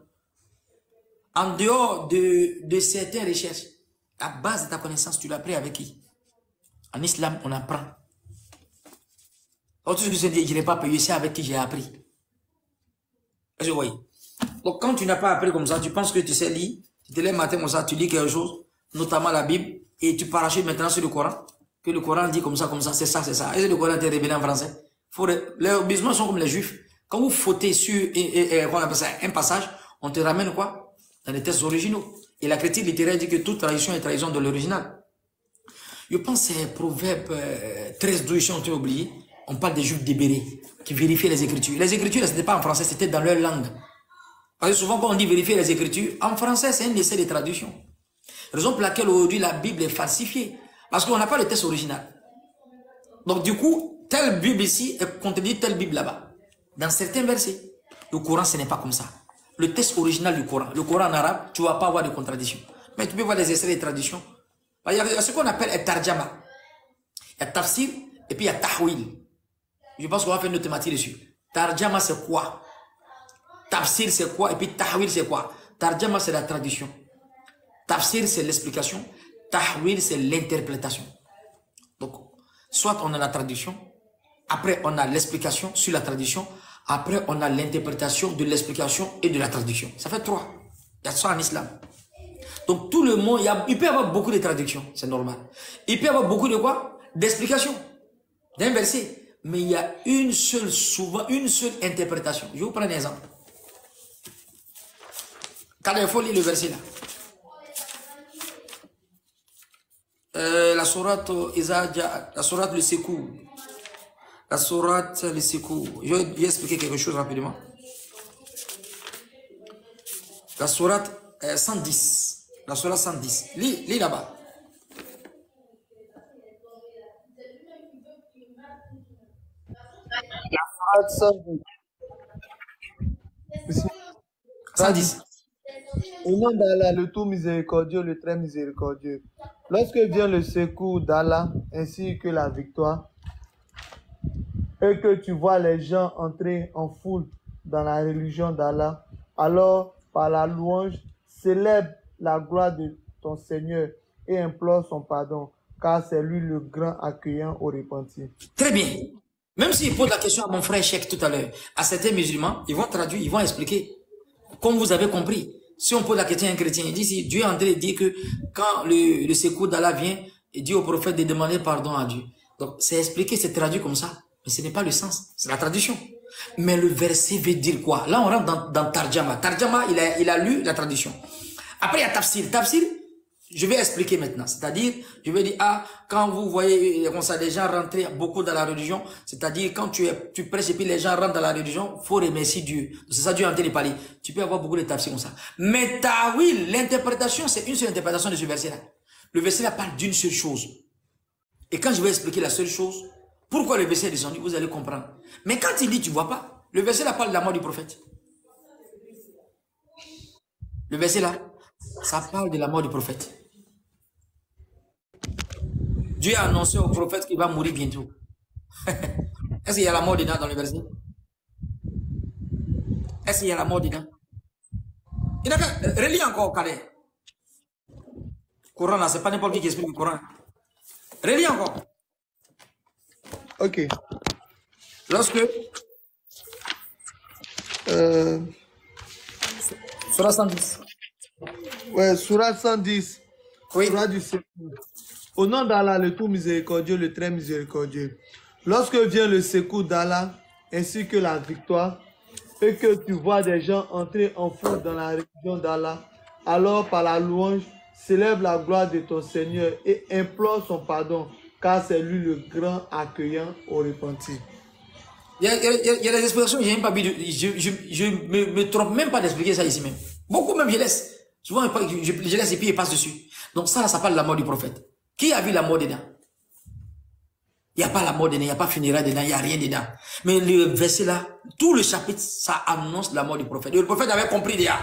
En dehors de certaines recherches, la base de ta connaissance, tu l'as appris avec qui? En islam, on apprend. Tout ce que je dis, je n'ai pas payé, c'est avec qui j'ai appris. Est-ce que vous voyez? Donc, quand tu n'as pas appris comme ça, tu penses que tu sais lire, tu te lèves matin comme ça, tu lis quelque chose, notamment la Bible, et tu parachutes maintenant sur le Coran. que le Coran dit comme ça, c'est ça, c'est ça. Et le Coran était révélé en français. Les musulmans sont comme les juifs. Quand vous fautez sur un passage, on te ramène quoi? Dans les textes originaux. Et la critique littéraire dit que toute tradition est trahison de l'original. Je pense que c'est Proverbe 13-12, si on t'a oublié. On parle des juifs débérés qui vérifient les écritures. Les écritures, ce n'était pas en français, c'était dans leur langue. Parce que souvent, quand on dit vérifier les écritures, en français, c'est un essai de traduction. Raison pour laquelle aujourd'hui la Bible est falsifiée. Parce qu'on n'a pas le texte original. Donc du coup, telle Bible ici est contredit telle Bible là-bas. Dans certains versets, le Coran, ce n'est pas comme ça. Le texte original du Coran, le Coran en arabe, tu ne vas pas avoir de contradiction. Mais tu peux voir des extraits de traduction. Il y a ce qu'on appelle un tarjama. Il y a tafsir et puis il y a tahwil. Je pense qu'on va faire une thématique dessus. Tarjama, c'est quoi? Tafsir, c'est quoi? Et puis tahwil, c'est quoi? Tarjama, c'est la traduction. Tafsir, c'est l'explication. Tahwil, c'est l'interprétation. Donc, soit on a la traduction, après on a l'explication sur la traduction, après on a l'interprétation de l'explication et de la traduction. Ça fait 3. Il y a ça en islam. Donc tout le monde, il peut y avoir beaucoup de traductions, c'est normal. Il peut y avoir beaucoup de quoi? D'explications d'un verset. Mais il y a une seule, souvent une seule interprétation. Je vais vous prendre un exemple. Quand il faut lire le verset là. La sourate la sourate le secours. La sourate le secours. Je vais expliquer quelque chose rapidement. La sourate 110. La sourate 110. Lis là-bas. La sourate 110. 110. Au nom d'Allah, le tout miséricordieux, le très miséricordieux. Lorsque vient le secours d'Allah ainsi que la victoire, et que tu vois les gens entrer en foule dans la religion d'Allah, alors par la louange, célèbre la gloire de ton Seigneur et implore son pardon, car c'est lui le grand accueillant au repenti. Très bien. Même s'il pose la question à mon frère Cheikh tout à l'heure, à certains musulmans, ils vont traduire, ils vont expliquer. Comme vous avez compris, si on pose la question à un chrétien, il dit, si Dieu est en train de dire que quand le secours d'Allah vient, il dit au prophète de demander pardon à Dieu. Donc, c'est expliqué, c'est traduit comme ça. Mais ce n'est pas le sens, c'est la traduction. Mais le verset veut dire quoi? Là, on rentre dans Tarjama. Tarjama, il a lu la traduction. Après, il y a Tafsir. Tafsir, je vais expliquer maintenant. C'est-à-dire, je vais dire, quand vous voyez comme ça, les gens rentrer beaucoup dans la religion, c'est-à-dire, quand tu prêches et puis les gens rentrent dans la religion, faut remercier Dieu. C'est ça, Dieu est en train de parler. Tu peux avoir beaucoup de tafsir comme ça. Mais Tawil, l'interprétation, c'est une seule interprétation de ce verset-là. Le verset-là parle d'une seule chose. Et quand je vais expliquer la seule chose, pourquoi le verset est descendu, vous allez comprendre. Mais quand il dit, tu vois pas, le verset-là parle de la mort du prophète. Le verset-là, ça parle de la mort du prophète. Dieu a annoncé au prophète qu'il va mourir bientôt. Est-ce qu'il y a la mort dedans dans le verset? Est-ce qu'il y a la mort dedans? Relis encore, Calais. Coran là, c'est pas n'importe qui explique le Coran. Relis encore. Ok. Lorsque Surah 110. Ouais, Sourate 110. Oui. Sourate du secours. Au nom d'Allah, le tout miséricordieux, le très miséricordieux. Lorsque vient le secours d'Allah, ainsi que la victoire, et que tu vois des gens entrer en foule dans la religion d'Allah, alors par la louange, célèbre la gloire de ton Seigneur et implore son pardon, car c'est lui le grand accueillant au repenti. Il y a des explications, je me trompe même pas d'expliquer ça ici même. Beaucoup même je laisse. Souvent je laisse et puis je passe dessus. Donc ça parle de la mort du prophète. Qui a vu la mort dedans? Il n'y a pas la mort dedans, il n'y a pas funérailles dedans, il n'y a rien dedans. Mais le verset là, tout le chapitre, ça annonce la mort du prophète. Et le prophète avait compris déjà.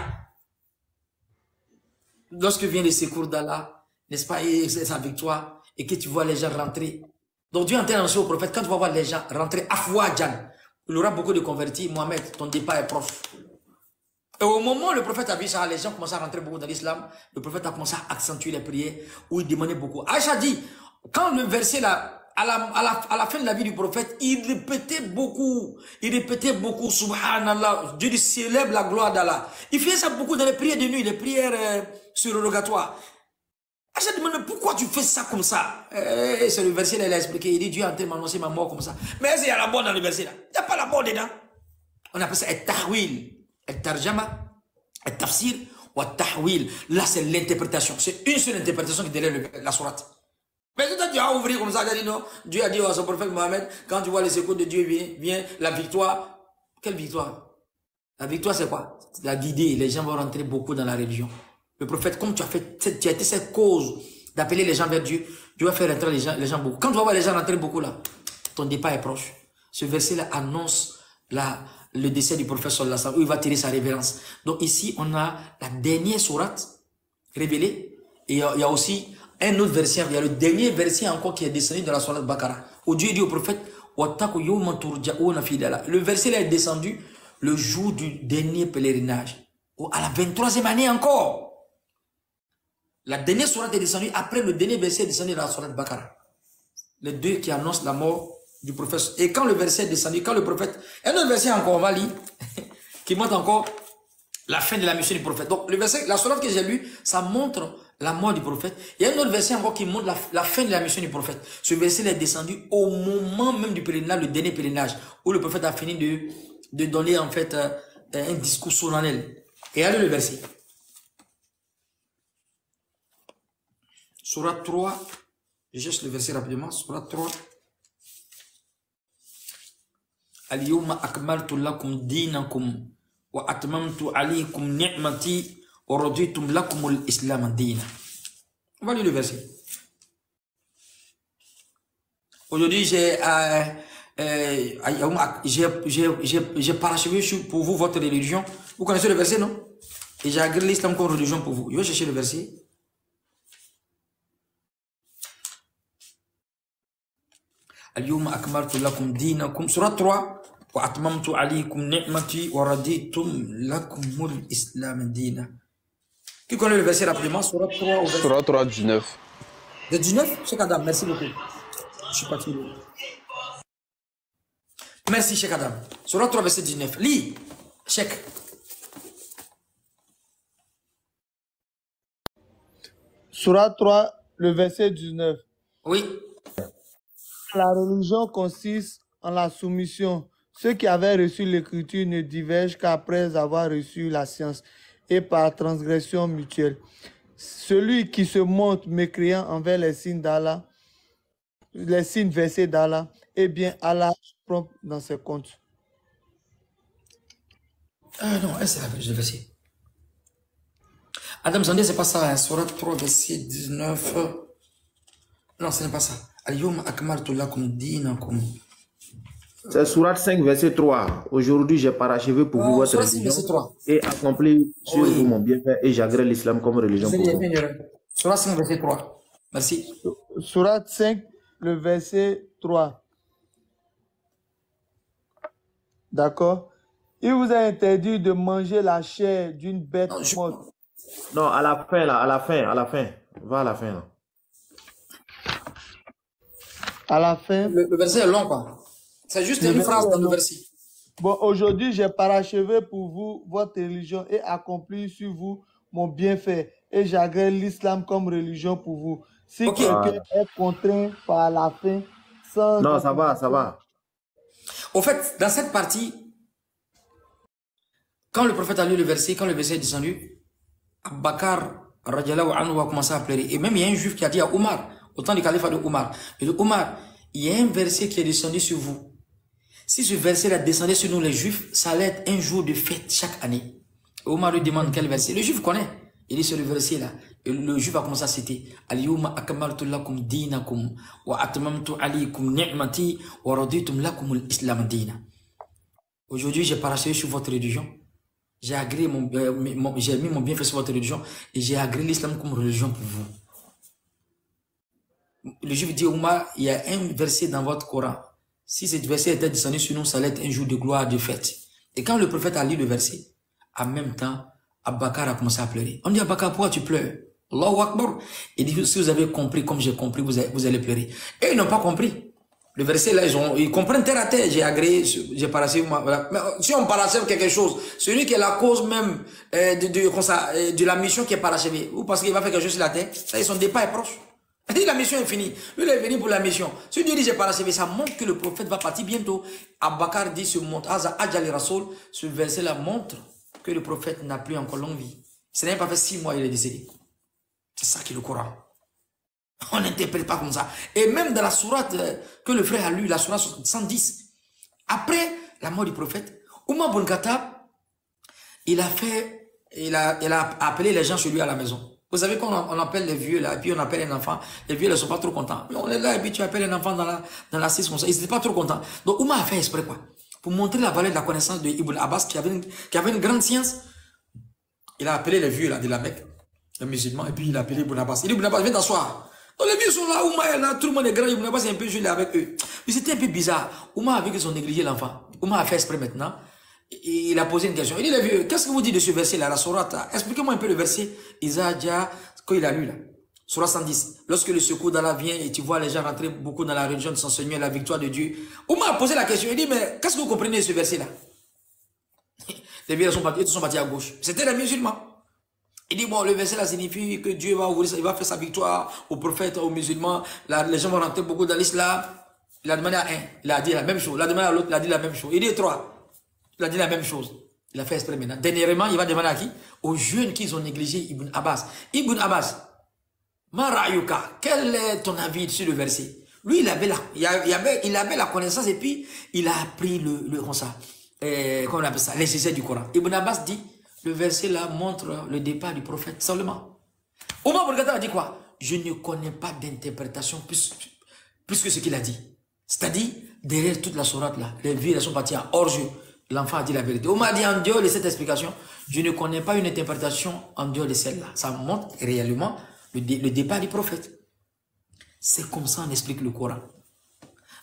Lorsque vient le secours d'Allah, n'est-ce pas, et sa victoire, et que tu vois les gens rentrer. Donc Dieu est en train d'annoncer au prophète, quand tu vas voir les gens rentrer Afwajan, il y aura beaucoup de convertis. Mohamed, ton départ est proche. Et au moment où le prophète a vu ça, les gens commençaient à rentrer beaucoup dans l'islam, le prophète a commencé à accentuer les prières, où il demandait beaucoup. Aïcha dit, quand le verset là, à la fin de la vie du prophète, il répétait beaucoup, subhanallah, Dieu célèbre la gloire d'Allah. Il faisait ça beaucoup dans les prières de nuit, les prières surrogatoires. J'ai demandé, mais pourquoi tu fais ça comme ça? C'est le verset là, il a expliqué. Il dit, Dieu est en train de m'annoncer ma mort comme ça. Mais est-ce qu'il y a la mort dans le verset là? Il n'y a pas la mort dedans. On appelle ça un tahwil. Un tarjama, un tafsir ou un tahwil. Là, c'est l'interprétation. C'est une seule interprétation qui délève la sourate. Mais toi, tu as ouvert comme ça, tu as dit non. Dieu a dit à son prophète Mohammed, quand tu vois les secours de Dieu vient la victoire. Quelle victoire? La victoire, c'est quoi? C'est la guider. Les gens vont rentrer beaucoup dans la religion. Le prophète, comme tu as été cette cause d'appeler les gens vers Dieu, tu vas faire rentrer les gens beaucoup. Quand tu vas voir les gens rentrer beaucoup là, ton départ est proche. Ce verset-là annonce le décès du prophète sallallahu alayhi wa sallam, où il va tirer sa révérence. Donc ici, on a la dernière sourate révélée, et il y a aussi un autre verset, il y a le dernier verset encore qui est descendu dans la sourate Baqara, où Dieu dit au prophète, le verset là est descendu le jour du dernier pèlerinage, ou à la 23e année encore. La dernière sourate est descendue après le dernier verset est descendu dans la sourate Baqara. Les deux qui annoncent la mort du prophète. Et quand le verset est descendu, quand le prophète... Un autre verset encore, on va lire, qui montre encore la fin de la mission du prophète. Donc le verset, la sourate que j'ai lue, ça montre la mort du prophète. Il y a un autre verset encore qui montre la fin de la mission du prophète. Ce verset est descendu au moment même du pèlerinage, le dernier pèlerinage, où le prophète a fini de donner en fait un discours solennel. Et allez le verset. Surat 3, je cherche le verset rapidement, Surat 3. Al-yawma akmaltu lakum dinakum wa atmamtu alaykum ni'mati wa raditum lakum al-islam dina. On va lire le verset. Aujourd'hui, j'ai parachevé pour vous votre religion. Vous connaissez le verset, non? Et j'ai agréé l'islam comme religion pour vous. Je vais chercher le verset. Al-yawma akmaltu lakum dinakum. Surat 3. Wa atmamtu alaykum ni'mati wa raditum lakumul islam dina. Qui connaît le verset rapidement? Surat 3 au verset. Surat 3, 19. Le 19? Cheikh Adam, merci beaucoup. Je suis parti. Merci, Cheikh Adam. Surat 3, verset 19. Lis, Cheikh. Surat 3, le verset 19. Oui. La religion consiste en la soumission. Ceux qui avaient reçu l'écriture ne divergent qu'après avoir reçu la science et par transgression mutuelle. Celui qui se montre mécréant envers les signes d'Allah, les signes versés d'Allah, eh bien Allah prend dans ses comptes. Ah non, c'est le verset. Adam Zandé, c'est pas ça. Hein. Surat 3, verset 19. Non, ce n'est pas ça. Al-yawma akmaltu lakum dinakum. C'est Surat 5, verset 3. Aujourd'hui, j'ai parachevé pour vous votre religion et accompli sur vous mon bienfait et j'agrée l'islam comme religion pour vous. Surat 5, verset 3. Merci. Surat 5, le verset 3. D'accord. Il vous a interdit de manger la chair d'une bête morte. Non, à la fin, là, à la fin. Va à la fin, là. À la fin. Le verset est long, quoi. C'est juste une phrase dans le verset. Bon, aujourd'hui, j'ai parachevé pour vous votre religion et accompli sur vous mon bienfait. Et j'agrée l'islam comme religion pour vous. Si quelqu'un est contraint par la faim, sans... Non, ça va. Au fait, dans cette partie, quand le prophète a lu le verset, quand le verset est descendu, Bakar, radiallahu anhu, a commencé à pleurer. Et même il y a un juif qui a dit à Omar, au temps du calife de Omar, il dit, Omar, il y a un verset qui est descendu sur vous. Si ce verset-là descendait sur nous les juifs, ça allait être un jour de fête chaque année. Et Omar lui demande quel verset. Le juif connaît. Il dit sur le verset-là. Et le juif a commencé à citer. Al-yawma akmaltu lakum dinakum wa atmamtu alaykum ni'mati wa raditum lakum al-islam dina. Aujourd'hui, j'ai parachevé sur votre religion. J'ai agréé j'ai mis mon bienfait sur votre religion et j'ai agréé l'islam comme religion pour vous. Le juif dit, Omar, il y a un verset dans votre Coran. Si ce verset était descendu sur nous, ça allait être un jour de gloire, de fête. Et quand le prophète a lu le verset, en même temps, Abakar a commencé à pleurer. On dit, Abakar, pourquoi tu pleures? Allahu Akbar. Il dit, si vous avez compris comme j'ai compris, vous allez pleurer. Et ils n'ont pas compris. Le verset là, ils comprennent terre à terre. J'ai agréé, j'ai parachève. Voilà. Mais si on parachève quelque chose, celui qui est la cause même de la mission qui est parachevée, ou parce qu'il va faire quelque chose sur la terre, ça, son départ est proche. Il dit la mission est finie. Lui, il est venu pour la mission. Si Dieu dit j'ai parachevé, ça montre que le prophète va partir bientôt. Abakar dit ce verset là montre que le prophète n'a plus encore longue vie. Ce n'est pas fait 6 mois, il est décédé. C'est ça qui est le Coran. On n'interprète pas comme ça. Et même dans la sourate que le frère a lu, la sourate 110, après la mort du prophète, Oumar Ibn Khattab, il a appelé les gens chez lui à la maison. Vous savez qu'on appelle les vieux là, et puis on appelle un enfant, les vieux ne sont pas trop contents. On est là et puis tu appelles un enfant dans la 6 comme ça, ils n'étaient pas trop contents. Donc Oumar a fait exprès quoi, pour montrer la valeur de la connaissance de Ibn Abbas qui avait une grande science. Il a appelé les vieux là de la Mecque, les musulmans, et puis il a appelé Ibn Abbas. Il dit Ibn Abbas, viens t'asseoir. Donc les vieux sont là, Oumar est là, tout le monde est grand, Ibn Abbas est un peu gelé avec eux. Mais c'était un peu bizarre. Oumar a vu qu'ils ont négligé l'enfant. Oumar a fait exprès maintenant. Et il a posé une question. Il dit les vieux, qu'est-ce que vous dites de ce verset là, la sourate? Expliquez-moi un peu le verset. Isaïa, quand il a lu là. Sourate 110. Lorsque le secours d'Allah vient et tu vois les gens rentrer beaucoup dans la religion de son Seigneur, la victoire de Dieu. Oumar a posé la question. Il dit, mais qu'est-ce que vous comprenez de ce verset là? Les vieux sont partis à gauche. C'était les musulmans. Il dit, bon, le verset là signifie que Dieu va ouvrir, il va faire sa victoire aux prophètes, aux musulmans. Les gens vont rentrer beaucoup dans l'islam. Il a demandé à un, il a dit la même chose. Il a demandé à l'autre, il a dit la même chose. Il dit 3, il a dit la même chose. Il a fait exprès maintenant. Dernièrement, il va demander à qui? Aux jeunes qu'ils ont négligé Ibn Abbas. Ibn Abbas, Marayuka, quel est ton avis sur le verset? Lui, il avait la connaissance et puis il a appris comment on appelle ça, l'exégèse du Coran. Ibn Abbas dit, le verset là montre le départ du prophète seulement. Oumar Ibn Khattab a dit quoi? Je ne connais pas d'interprétation plus que ce qu'il a dit. C'est-à-dire, derrière toute la sourate là, les vieux sont partis en hors-jeu. L'enfant a dit la vérité. Oumar a dit en dehors de cette explication, je ne connais pas une interprétation en dehors de celle-là. Ça montre réellement le départ du prophète. C'est comme ça on explique le Coran.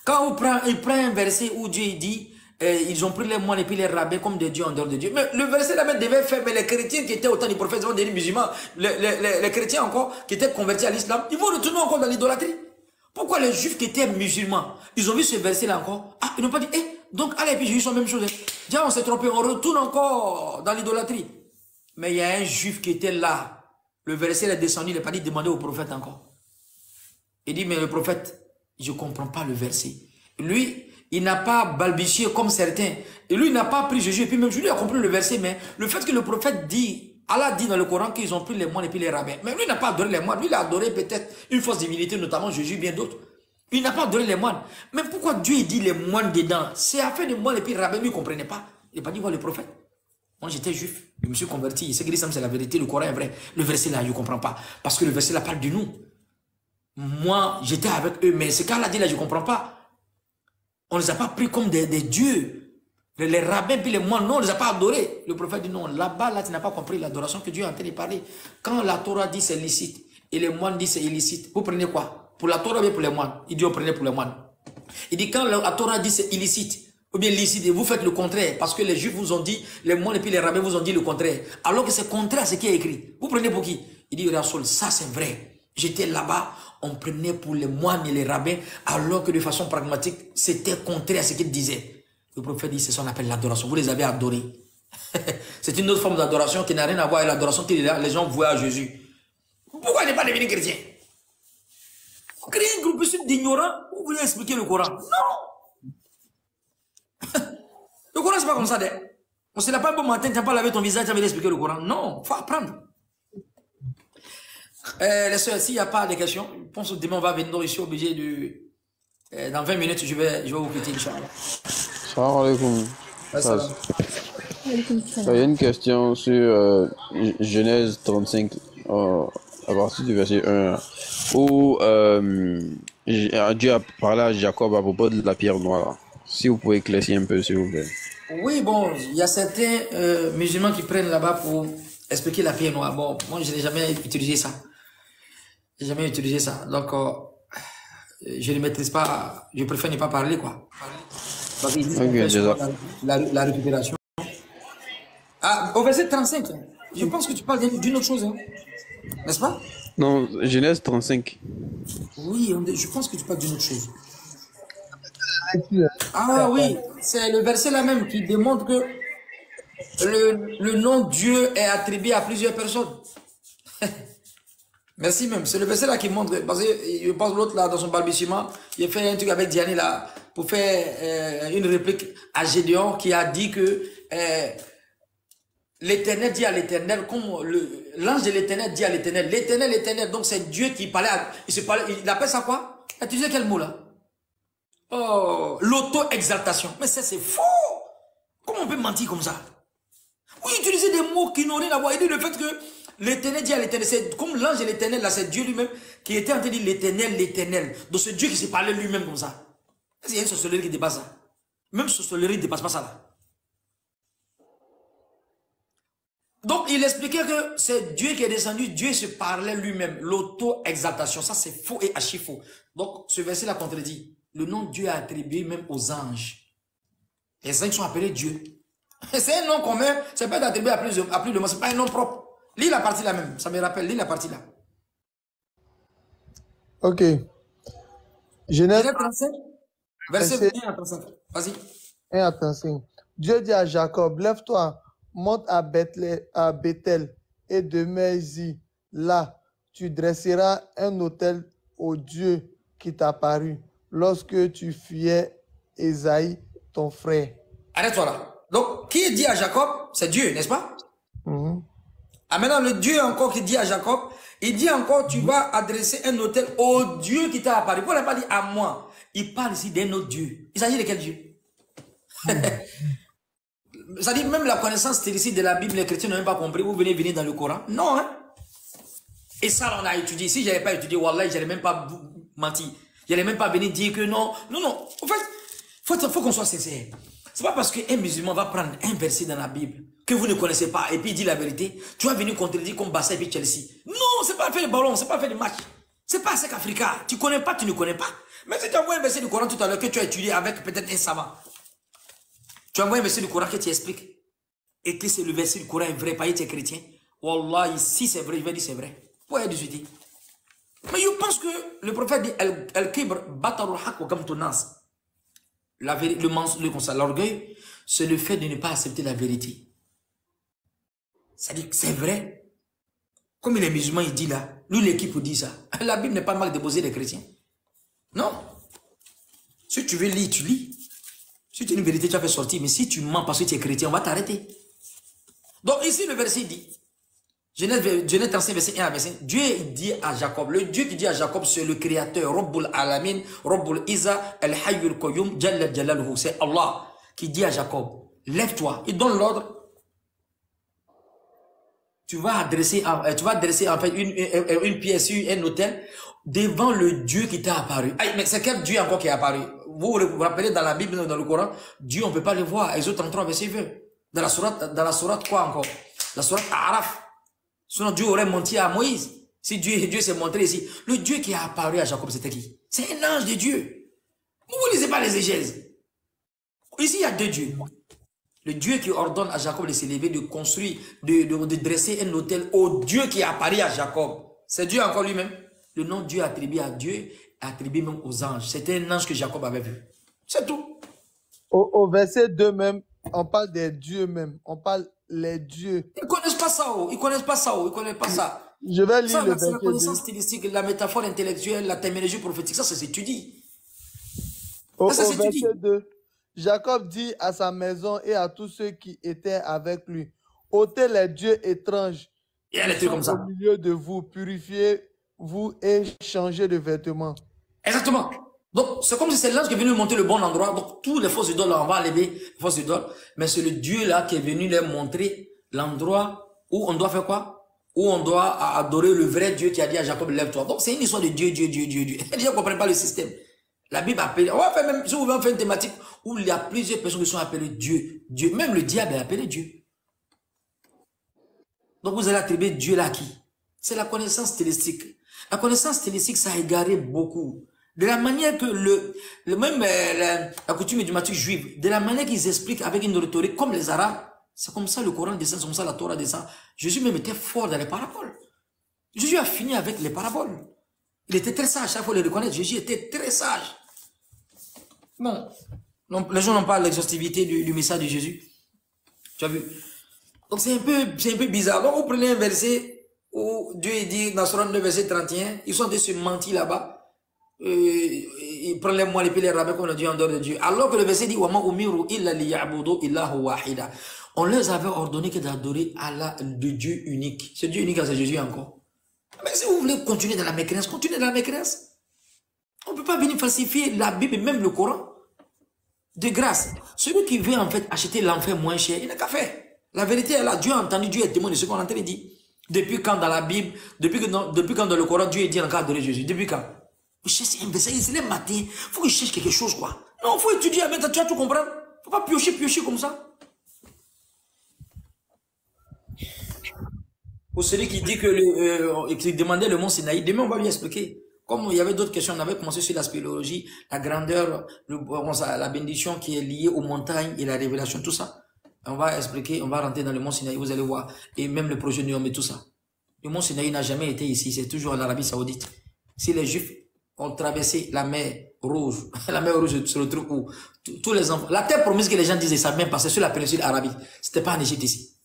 Quand il prend un verset où Dieu dit, ils ont pris les moines et puis les rabbins comme des dieux en dehors de Dieu. Mais le verset là-bas devait faire, mais les chrétiens qui étaient au temps du prophète, des musulmans, les chrétiens encore, qui étaient convertis à l'islam, ils vont retourner encore dans l'idolâtrie. Pourquoi les juifs qui étaient musulmans, ils ont vu ce verset là encore, ah, ils n'ont pas dit, donc allez, puis juifs sont la même chose. Tiens, on s'est trompé, on retourne encore dans l'idolâtrie. Mais il y a un juif qui était là, le verset est descendu, il n'a pas dit demander au prophète encore. Il dit, mais le prophète, je ne comprends pas le verset. Lui, il n'a pas balbutié comme certains. Et lui, il n'a pas pris Jésus. Et puis même, lui a compris le verset, mais le fait que le prophète dit, Allah dit dans le Coran qu'ils ont pris les moines et puis les rabbins. Mais lui, il n'a pas adoré les moines. Lui, il a adoré peut-être une fausse divinité, notamment Jésus, bien d'autres. Il n'a pas adoré les moines. Mais pourquoi Dieu dit les moines dedans? C'est affaire de moines et puis les rabbins, lui, il ne comprenait pas. Il n'a pas dit voir le prophète. Moi, j'étais juif. Je me suis converti. Ce qu'il dit, c'est la vérité. Le Coran est vrai. Le verset là, je ne comprends pas. Parce que le verset là parle de nous. Moi, j'étais avec eux. Mais ce qu'Allah dit là, je ne comprends pas. On ne les a pas pris comme des dieux. Les rabbins puis les moines, non, on ne les a pas adorés. Le prophète dit non, là-bas, là, tu n'as pas compris l'adoration que Dieu est en train de parler. Quand la Torah dit c'est licite et les moines disent c'est illicite, vous prenez quoi? Pour la Torah ou pour les moines? Il dit on prenait pour les moines. Il dit quand la Torah dit c'est illicite ou bien licite, et vous faites le contraire parce que les juifs vous ont dit, les moines et puis les rabbins vous ont dit le contraire. Alors que c'est contraire à ce qui est écrit. Vous prenez pour qui? Il dit Rasoul, ça c'est vrai. J'étais là-bas. On prenait pour les moines et les rabbins, alors que de façon pragmatique, c'était contraire à ce qu'ils disaient. Le prophète dit, c'est ce qu'on appelle l'adoration. Vous les avez adorés. C'est une autre forme d'adoration qui n'a rien à voir avec l'adoration que les gens vouaient à Jésus. Pourquoi n'est pas devenu chrétien? Vous créez un groupe d'ignorants, vous voulez expliquer le Coran? Non! Le Coran, c'est pas comme ça. On ne se l'a pas un bon matin, tu n'as pas lavé ton visage, tu as expliquer le Coran. Non, il faut apprendre. Les soeurs, s'il n'y a pas de questions, je pense que demain on va venir, je suis obligé de... dans 20 minutes, je vais vous quitter, Inch'Allah. Salam alaikum. Il y a une question sur Genèse 35, à partir du verset 1, où Dieu a parlé à Jacob à propos de la pierre noire. Si vous pouvez éclaircir un peu, s'il vous plaît. Oui, bon, il y a certains musulmans qui prennent là-bas pour expliquer la pierre noire. Bon, moi, je n'ai jamais utilisé ça. J'ai jamais utilisé ça. Donc, je ne maîtrise pas, je préfère ne pas parler, quoi. Donc, la récupération. Ah, au verset 35, je pense que tu parles d'une autre chose, hein. N'est-ce pas? Non, Genèse 35. Oui, je pense que tu parles d'une autre chose. convaincu. Hein. Ah oui, c'est le verset là même qui démontre que le nom Dieu est attribué à plusieurs personnes. Merci même. C'est le verset là qui montre. Parce que je pense l'autre là, dans son balbutiement, il a fait un truc avec Diane là, pour faire une réplique à Gédéon qui a dit que l'Éternel dit à l'Éternel, comme l'ange de l'Éternel dit à l'Éternel, l'Éternel, donc c'est Dieu qui parlait, il appelle ça quoi? Il a utilisé quel mot là? Oh, l'auto-exaltation. Mais ça c'est faux! Comment on peut mentir comme ça? Oui, utiliser des mots qui n'ont rien à voir. Il dit le fait que l'Éternel dit à l'Éternel, c'est comme l'ange de l'Éternel, là, c'est Dieu lui-même qui était en train de dire l'Éternel. Donc c'est Dieu qui s'est parlé lui-même comme ça. Il y a une sorcellerie qui dépasse ça. Même sorcellerie ne dépasse pas ça là. Donc il expliquait que c'est Dieu qui est descendu, Dieu se parlait lui-même. L'auto-exaltation, ça c'est faux et archi faux. Donc ce verset là contredit. Le nom de Dieu est attribué même aux anges. Les anges sont appelés Dieu. C'est un nom commun, c'est pas d'attribuer à plus de mots, c'est pas un nom propre. Lis la partie là même, ça me rappelle, lis la partie là. Ok. Genèse 35, verset 1 à 35. Vas-y. 1 à 35. Dieu dit à Jacob, lève-toi, monte à Bethel et demeure-y. Là, tu dresseras un autel au Dieu qui t'a paru lorsque tu fuyais Ésaïe, ton frère. Arrête-toi là. Donc, qui dit à Jacob? C'est Dieu, n'est-ce pas? Ah, maintenant, le Dieu encore qui dit à Jacob, il dit encore, tu vas adresser un autel au Dieu qui t'a apparu. Pourquoi il n'a pas dit à moi? Il parle ici d'un autre Dieu. Il s'agit de quel Dieu? Ça dit, même la connaissance stérécide de la Bible, les chrétiens n'ont même pas compris. Vous venez venir dans le Coran? Non, hein? Et ça, on a étudié. Si je n'avais pas étudié, Wallah, je n'allais même pas mentir. Je n'allais même pas venir dire que non. Non, non. En fait, faut qu'on soit sincère. C'est pas parce qu'un musulman va prendre un verset dans la Bible que vous ne connaissez pas et puis il dit la vérité, tu vas venir contredire comme Barça et puis Chelsea. Non, c'est pas faire le ballon, c'est pas faire le match. C'est pas Sec Africa. Tu connais pas, tu ne connais pas. Mais si tu envoies un verset du Coran tout à l'heure que tu as étudié avec peut-être un savant, tu envoies un verset du Coran que tu expliques et que c'est le verset du Coran est vrai, pas tu es chrétien. Wallah, ici c'est vrai, je vais dire c'est vrai. Pourquoi discuter? Mais je pense que le prophète dit Al-Kibr batarul haq wa kamtu nas. L'orgueil, c'est le fait de ne pas accepter la vérité. C'est-à-dire que c'est vrai. Comme les musulmans, il dit là, nous l'équipe dit ça. La Bible n'est pas mal déposée des chrétiens. Non. Si tu veux lire, tu lis. Si tu as une vérité, tu vas faire sortir. Mais si tu mens parce que tu es chrétien, on va t'arrêter. Donc ici, le verset dit, Genèse 35, verset 1 à verset 5, Dieu dit à Jacob, le Dieu qui dit à Jacob, c'est le créateur, Rabbul Alamin, Rabbul Iza, Al-Hayyul Qayyum, Jalla Jalaluhu. C'est Allah qui dit à Jacob, lève-toi, il donne l'ordre. Tu vas adresser en fait une pièce, un autel, devant le Dieu qui t'a apparu. Aïe, mais c'est quel Dieu encore qui est apparu? Vous vous rappelez dans la Bible, dans le Coran, Dieu on ne peut pas le voir. Exode 33, verset 20. Dans la sourate quoi encore? La sourate Araf. Sinon Dieu aurait menti à Moïse. Si Dieu s'est montré ici. Le Dieu qui a apparu à Jacob, c'était qui? C'est un ange de Dieu. Vous ne lisez pas les exégèses. Ici, il y a deux dieux. Le Dieu qui ordonne à Jacob de s'élever, de construire, de dresser un autel au Dieu qui a apparu à Jacob. C'est Dieu encore lui-même. Le nom Dieu attribué à Dieu, attribué même aux anges. C'était un ange que Jacob avait vu. C'est tout. Au verset 2 même, on parle des dieux même. On parle les dieux. Ils ne connaissent pas ça. Ils ne connaissent pas ça. Ils ne connaissent pas ça. Je vais lire le verset 2. C'est la connaissance stylistique, la métaphore intellectuelle, la terminologie prophétique. Ça s'étudie. Au verset 2, Jacob dit à sa maison et à tous ceux qui étaient avec lui, ôtez les dieux étranges qui sont au milieu de vous, purifiez-vous et changez de vêtements. Exactement. Donc, c'est comme si c'est l'ange qui est venu montrer le bon endroit. Donc, tous les fausses idoles, là, on va enlever les fausses idoles. Mais c'est le Dieu là qui est venu leur montrer l'endroit où on doit faire quoi? Où on doit adorer le vrai Dieu qui a dit à Jacob, lève-toi. Donc, c'est une histoire de Dieu. Les gens ne comprennent pas le système. La Bible appelle, on va faire même, si vous voulez, on fait une thématique où il y a plusieurs personnes qui sont appelées Dieu. Dieu, même le diable est appelé Dieu. Donc, vous allez attribuer Dieu là à qui? C'est la connaissance stylistique. La connaissance stylistique, ça a égaré beaucoup. De la manière que la coutume idiomatique juive, de la manière qu'ils expliquent avec une rhétorique comme les Arabes, c'est comme ça le Coran descend, c'est comme ça la Torah descend. Jésus même était fort dans les paraboles. Jésus a fini avec les paraboles. Il était très sage, il faut le reconnaître. Jésus était très sage. Bon, donc, les gens n'ont pas l'exhaustivité du message de Jésus. Tu as vu? Donc c'est un peu bizarre. Donc vous prenez un verset où Dieu dit dans Sourate 9, verset 31, ils sont en train de se mentir là-bas. Ils prennent les moines et puis les rabbins comme on a dit en dehors de Dieu. Alors que le verset dit on leur avait ordonné que d'adorer Allah, de Dieu unique. Ce Dieu unique, c'est Jésus encore. Mais si vous voulez continuer dans la mécréance, continuez dans la mécréance. On ne peut pas venir falsifier la Bible et même le Coran. De grâce. Celui qui veut en fait acheter l'enfer moins cher, il n'a qu'à faire. La vérité est là. Dieu a entendu, Dieu est témoin de ce qu'on a entendu dire. Depuis quand dans la Bible, depuis quand dans le Coran, Dieu dit encore adorer Jésus? Depuis quand? Vous cherchez un verset, c'est le matin. Il faut que je cherche quelque chose, quoi. Non, il faut étudier, mais tu vas tout comprendre. Il ne faut pas piocher comme ça. Pour celui qui dit que qui demandait le mont Sinaï, demain on va lui expliquer. Comme il y avait d'autres questions, on avait commencé sur la spéléologie, la grandeur, la bénédiction qui est liée aux montagnes et la révélation, tout ça. On va expliquer, on va rentrer dans le mont Sinaï, vous allez voir. Et même le projet Nuom et tout ça. Le mont Sinaï n'a jamais été ici, c'est toujours en Arabie Saoudite. Si les Juifs ont traversé la mer Rouge, la mer Rouge se retrouve où tous les enfants, la terre promise que les gens disaient ça même parce que sur la péninsule arabique, c'était pas en Égypte ici.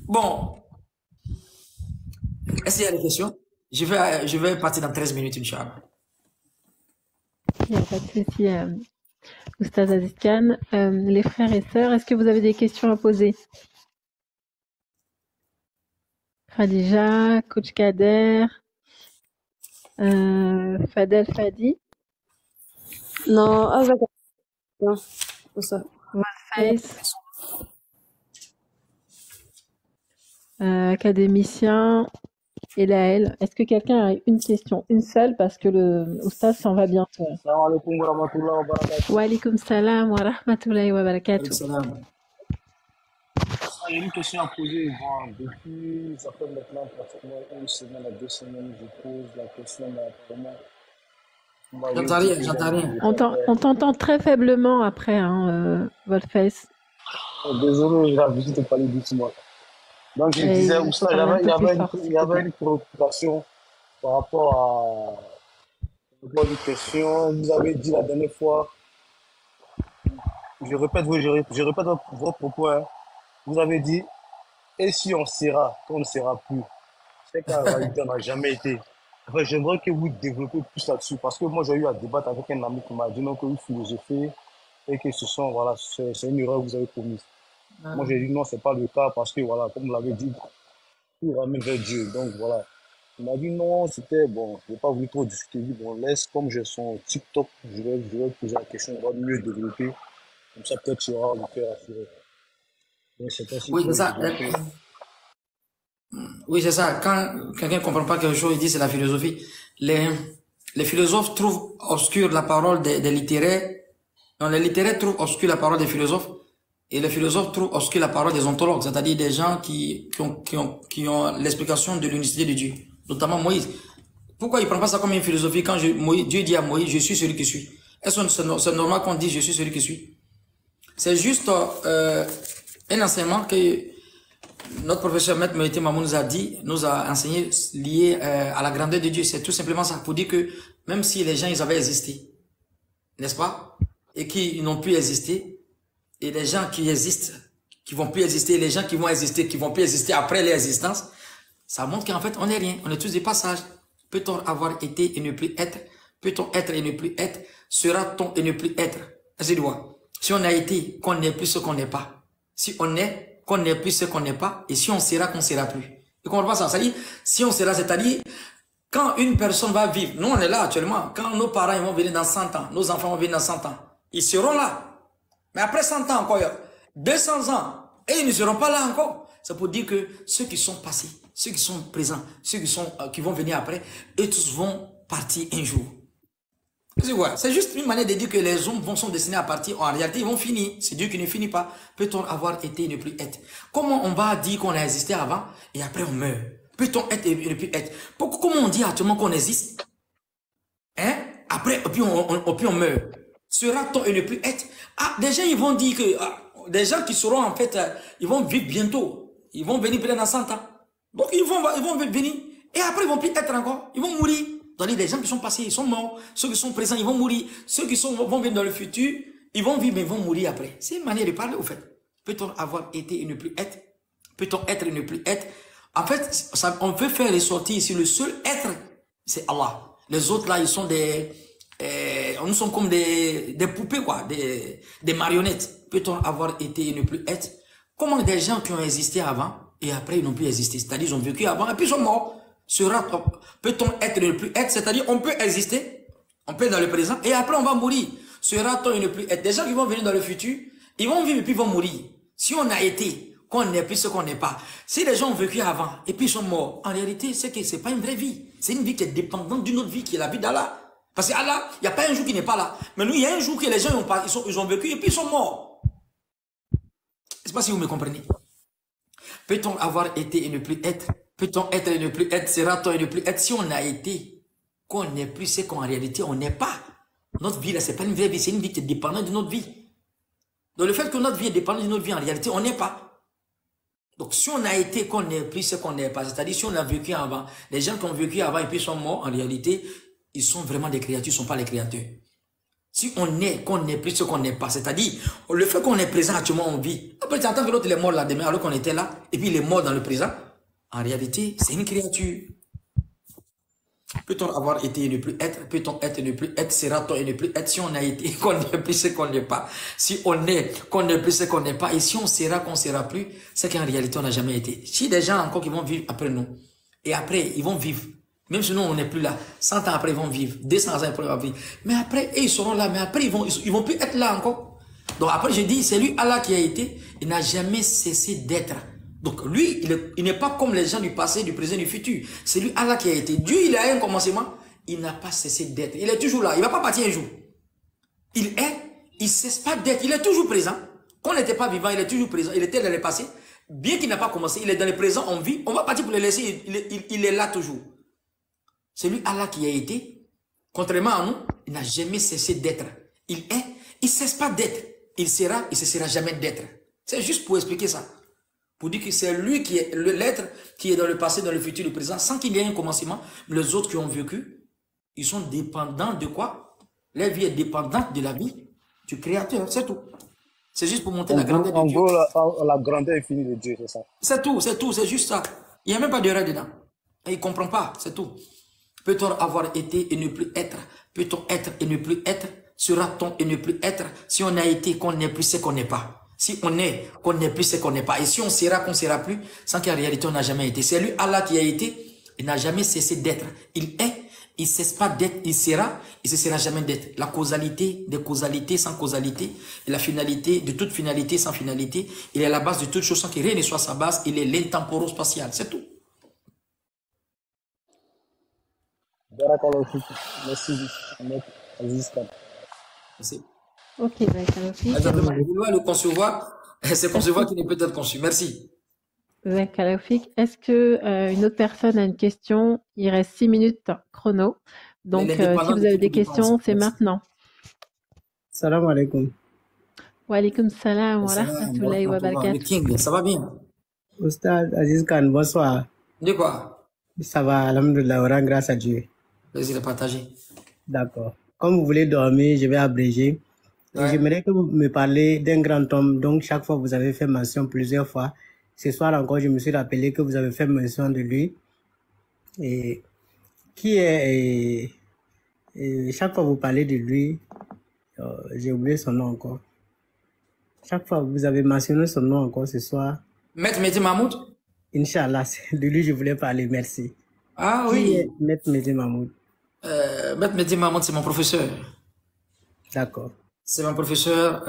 Bon. Est-ce qu'il y a des questions? Je vais partir dans 13 minutes, Inch'Allah. Il n'y a pas de souci, Oustaz Aziz Khan. Les frères et sœurs, est-ce que vous avez des questions à poser? Khadija, Coach Kader, Fadel Fadi. Non, d'accord. Non, c'est ça. Face. Académicien. Et Laël, est-ce que quelqu'un a une question? Une seule, parce que le Oustaz s'en va bientôt. Salam alaikum wa rahmatullahi wa barakatuh. Wa alaikum salam wa rahmatullahi wa barakatuh. Il y a une question à poser. Bon, depuis, ça fait maintenant pratiquement une semaine à 2 semaines, je pose la question, mais apparemment... J'entends rien. On t'entend très faiblement après, votre face. Désolé, j'ai l'habitude de parler doucement. Donc, je disais, Oustaz, il y avait une préoccupation par rapport à une question. Vous avez dit la dernière fois, je répète votre propos, hein. Vous avez dit, et si on sera, qu'on ne sera plus? C'est qu'en réalité, on n'a jamais été. Enfin, j'aimerais que vous développez plus là-dessus, parce que moi, j'ai eu à débattre avec un ami qui m'a dit non, que vous philosophez et que voilà, c'est une erreur que vous avez commise. Moi, j'ai dit non, c'est pas le cas parce que, voilà, comme vous l'avez dit, tout ramène vers Dieu. Donc, voilà. Il m'a dit non, c'était bon, je n'ai pas voulu trop discuter. Il dit bon, laisse, comme j'ai son TikTok, je vais poser la question, on va mieux développer. Comme ça, peut-être tu auras le cœur assuré. Donc, c'est pas si oui, c'est ça. Oui, c'est ça. Quand quelqu'un ne comprend pas quelque chose, il dit c'est la philosophie. Les philosophes trouvent obscure la parole des littéraires. Non, les littéraires trouvent obscure la parole des philosophes. Et les philosophes trouvent obscure la parole des ontologues, c'est-à-dire des gens qui ont l'explication de l'unicité de Dieu, notamment Moïse. Pourquoi il ne prend pas ça comme une philosophie quand Dieu dit à Moïse, je suis celui qui suis? Est-ce que c'est normal qu'on dise je suis celui qui suis? C'est juste un enseignement que notre professeur Maître Moïté Mamou nous a enseigné lié à la grandeur de Dieu. C'est tout simplement ça, pour dire que même si les gens ils avaient existé, n'est-ce pas, et qu'ils n'ont pu exister, et les gens qui existent, qui vont plus exister, les gens qui vont exister, qui vont plus exister après leur existence, ça montre qu'en fait, on n'est rien. On est tous des passages. Peut-on avoir été et ne plus être? Peut-on être et ne plus être? Sera-t-on et ne plus être? Est-ce que tu vois? Si on a été, qu'on n'est plus ce qu'on n'est pas. Si on est, qu'on n'est plus ce qu'on n'est pas. Et si on sera, qu'on ne sera plus. Tu comprends ça? C'est-à-dire, si on sera, c'est-à-dire, quand une personne va vivre, nous on est là actuellement, quand nos parents ils vont venir dans 100 ans, nos enfants vont venir dans 100 ans, ils seront là. Mais après 100 ans encore, 200 ans, et ils ne seront pas là encore. C'est pour dire que ceux qui sont passés, ceux qui sont présents, ceux qui vont venir après, eux tous vont partir un jour. C'est juste une manière de dire que les hommes sont destinés à partir. En réalité, ils vont finir. C'est Dieu qui ne finit pas. Peut-on avoir été et ne plus être? Comment on va dire qu'on a existé avant et après on meurt? Peut-on être et ne plus être? Comment on dit actuellement qu'on existe? Hein? Après, puis on meurt. Sera-t-on et ne plus être? Ah, des gens, ils vont dire que, des gens qui seront en fait, ils vont vivre bientôt. Ils vont venir peut-être dans 100 ans. Donc, ils vont venir. Et après, ils vont plus être encore. Ils vont mourir. C'est-à-dire, les gens qui sont passés, ils sont morts. Ceux qui sont présents, ils vont mourir. Ceux qui vont vivre dans le futur, ils vont vivre, mais ils vont mourir après. C'est une manière de parler, au fait. Peut-on avoir été et ne plus être? Peut-on être et ne plus être? En fait, on peut faire ressortir ici le seul être, c'est Allah. Les autres là, ils sont nous sommes comme des poupées, quoi, des marionnettes. Peut-on avoir été et ne plus être? Comment des gens qui ont existé avant et après ils n'ont plus existé, c'est-à-dire ils ont vécu avant et puis ils sont morts. Peut-on être et ne plus être? C'est-à-dire on peut exister, on peut être dans le présent et après on va mourir. Sera-t-on et ne plus être? Des gens qui vont venir dans le futur, ils vont vivre et puis ils vont mourir. Si on a été, qu'on n'est plus ce qu'on n'est pas. Si les gens ont vécu avant et puis ils sont morts, en réalité, c'est que c'est pas une vraie vie. C'est une vie qui est dépendante d'une autre vie qui est la vie d'Allah. Parce qu'Allah, il n'y a pas un jour qui n'est pas là. Mais nous, il y a un jour que les gens ils ont vécu et puis ils sont morts. Je ne sais pas si vous me comprenez. Peut-on avoir été et ne plus être? Peut-on être et ne plus être? Sera-t-on et ne plus être? Si on a été, qu'on n'est plus, c'est qu'en réalité, on n'est pas. Notre vie, là, c'est pas une vraie vie, c'est une vie qui est dépendante de notre vie. Donc, le fait que notre vie est dépendante de notre vie, en réalité, on n'est pas. Donc, si on a été, qu'on n'est plus, c'est qu'on n'est pas. C'est-à-dire, si on a vécu avant, les gens qui ont vécu avant et puis sont morts, en réalité, ils sont vraiment des créatures, ils ne sont pas les créateurs. Si on est, qu'on n'est plus ce qu'on n'est pas, c'est-à-dire, le fait qu'on est présent actuellement, on vit. Après, tu entends que l'autre, il est mort là demain, alors qu'on était là, et puis il est mort dans le présent. En réalité, c'est une créature. Peut-on avoir été et ne plus être? Peut-on être et ne plus être? Sera-t-on et ne plus être? Si on a été, qu'on n'est plus ce qu'on n'est pas. Si on est, qu'on n'est plus ce qu'on n'est pas. Et si on sera, qu'on ne sera plus, c'est qu'en réalité, on n'a jamais été. Si des gens encore qui vont vivre après nous, et après, ils vont vivre. Même si nous, on n'est plus là. 100 ans après, ils vont vivre. 200 ans après, ils vont vivre. Mais après, ils seront là. Mais après, ils vont plus être là encore. Donc après, je dis, c'est lui, Allah, qui a été. Il n'a jamais cessé d'être. Donc lui, il n'est pas comme les gens du passé, du présent, du futur. C'est lui, Allah, qui a été. Dieu, il a un commencement. Il n'a pas cessé d'être. Il est toujours là. Il ne va pas partir un jour. Il est, il ne cesse pas d'être. Il est toujours présent. Quand on n'était pas vivant, il est toujours présent. Il était dans le passé. Bien qu'il n'a pas commencé, il est dans le présent, on vit. On va partir pour le laisser. Il est là toujours. C'est lui, Allah, qui a été. Contrairement à nous, il n'a jamais cessé d'être. Il est, il ne cesse pas d'être. Il sera, il ne cessera jamais d'être. C'est juste pour expliquer ça. Pour dire que c'est lui qui est l'être qui est dans le passé, dans le futur, le présent, sans qu'il y ait un commencement. Les autres qui ont vécu, ils sont dépendants de quoi? Leur vie est dépendante de la vie du Créateur, c'est tout. C'est juste pour montrer la grandeur de Dieu. En gros, la grandeur infinie de Dieu, c'est ça. C'est tout, c'est juste ça. Il n'y a même pas d'erreur dedans. Et il ne comprend pas, c'est tout. Peut-on avoir été et ne plus être? Peut-on être et ne plus être? Sera-t-on et ne plus être? Si on a été, qu'on n'est plus ce qu'on n'est pas. Si on est, qu'on n'est plus ce qu'on n'est pas. Et si on sera, qu'on ne sera plus, sans qu'en réalité on n'a jamais été. C'est lui, Allah, qui a été, il n'a jamais cessé d'être. Il est, il ne cesse pas d'être, il sera, il ne cessera jamais d'être. La causalité des causalités sans causalité, et la finalité de toute finalité sans finalité, il est à la base de toute chose sans que rien ne soit à sa base, il est l'intemporel-spatial, c'est tout. Merci. Merci. Ok, Vouloir le concevoir, c'est concevoir qui ne peut être conçu. Merci. Est-ce que une autre personne a une question? Il reste 6 minutes chrono. Donc, si vous avez des questions, c'est maintenant. Salam alaikum. Wa alaikum salam wa rahmatullahi wa barakatuh. Ça va bien? Oustaz Aziz Khan, bonsoir. De quoi? Ça va, alhamdoulilah, on rend grâce à Dieu. Plaisir de partager. D'accord. Comme vous voulez dormir, je vais abréger. Ouais. J'aimerais que vous me parlez d'un grand homme. Donc, chaque fois, vous avez fait mention plusieurs fois. Ce soir encore, je me suis rappelé que vous avez fait mention de lui. Et qui est... Et chaque fois, vous parlez de lui. J'ai oublié son nom encore. Chaque fois, vous avez mentionné son nom encore ce soir. Maître Mehdi Mahmoud? Inch'Allah, c'est de lui je voulais parler. Merci. Ah qui oui. Est Maître Mehdi Mahmoud? Maître Mehdi Mahmoud, c'est mon professeur. D'accord. C'est mon professeur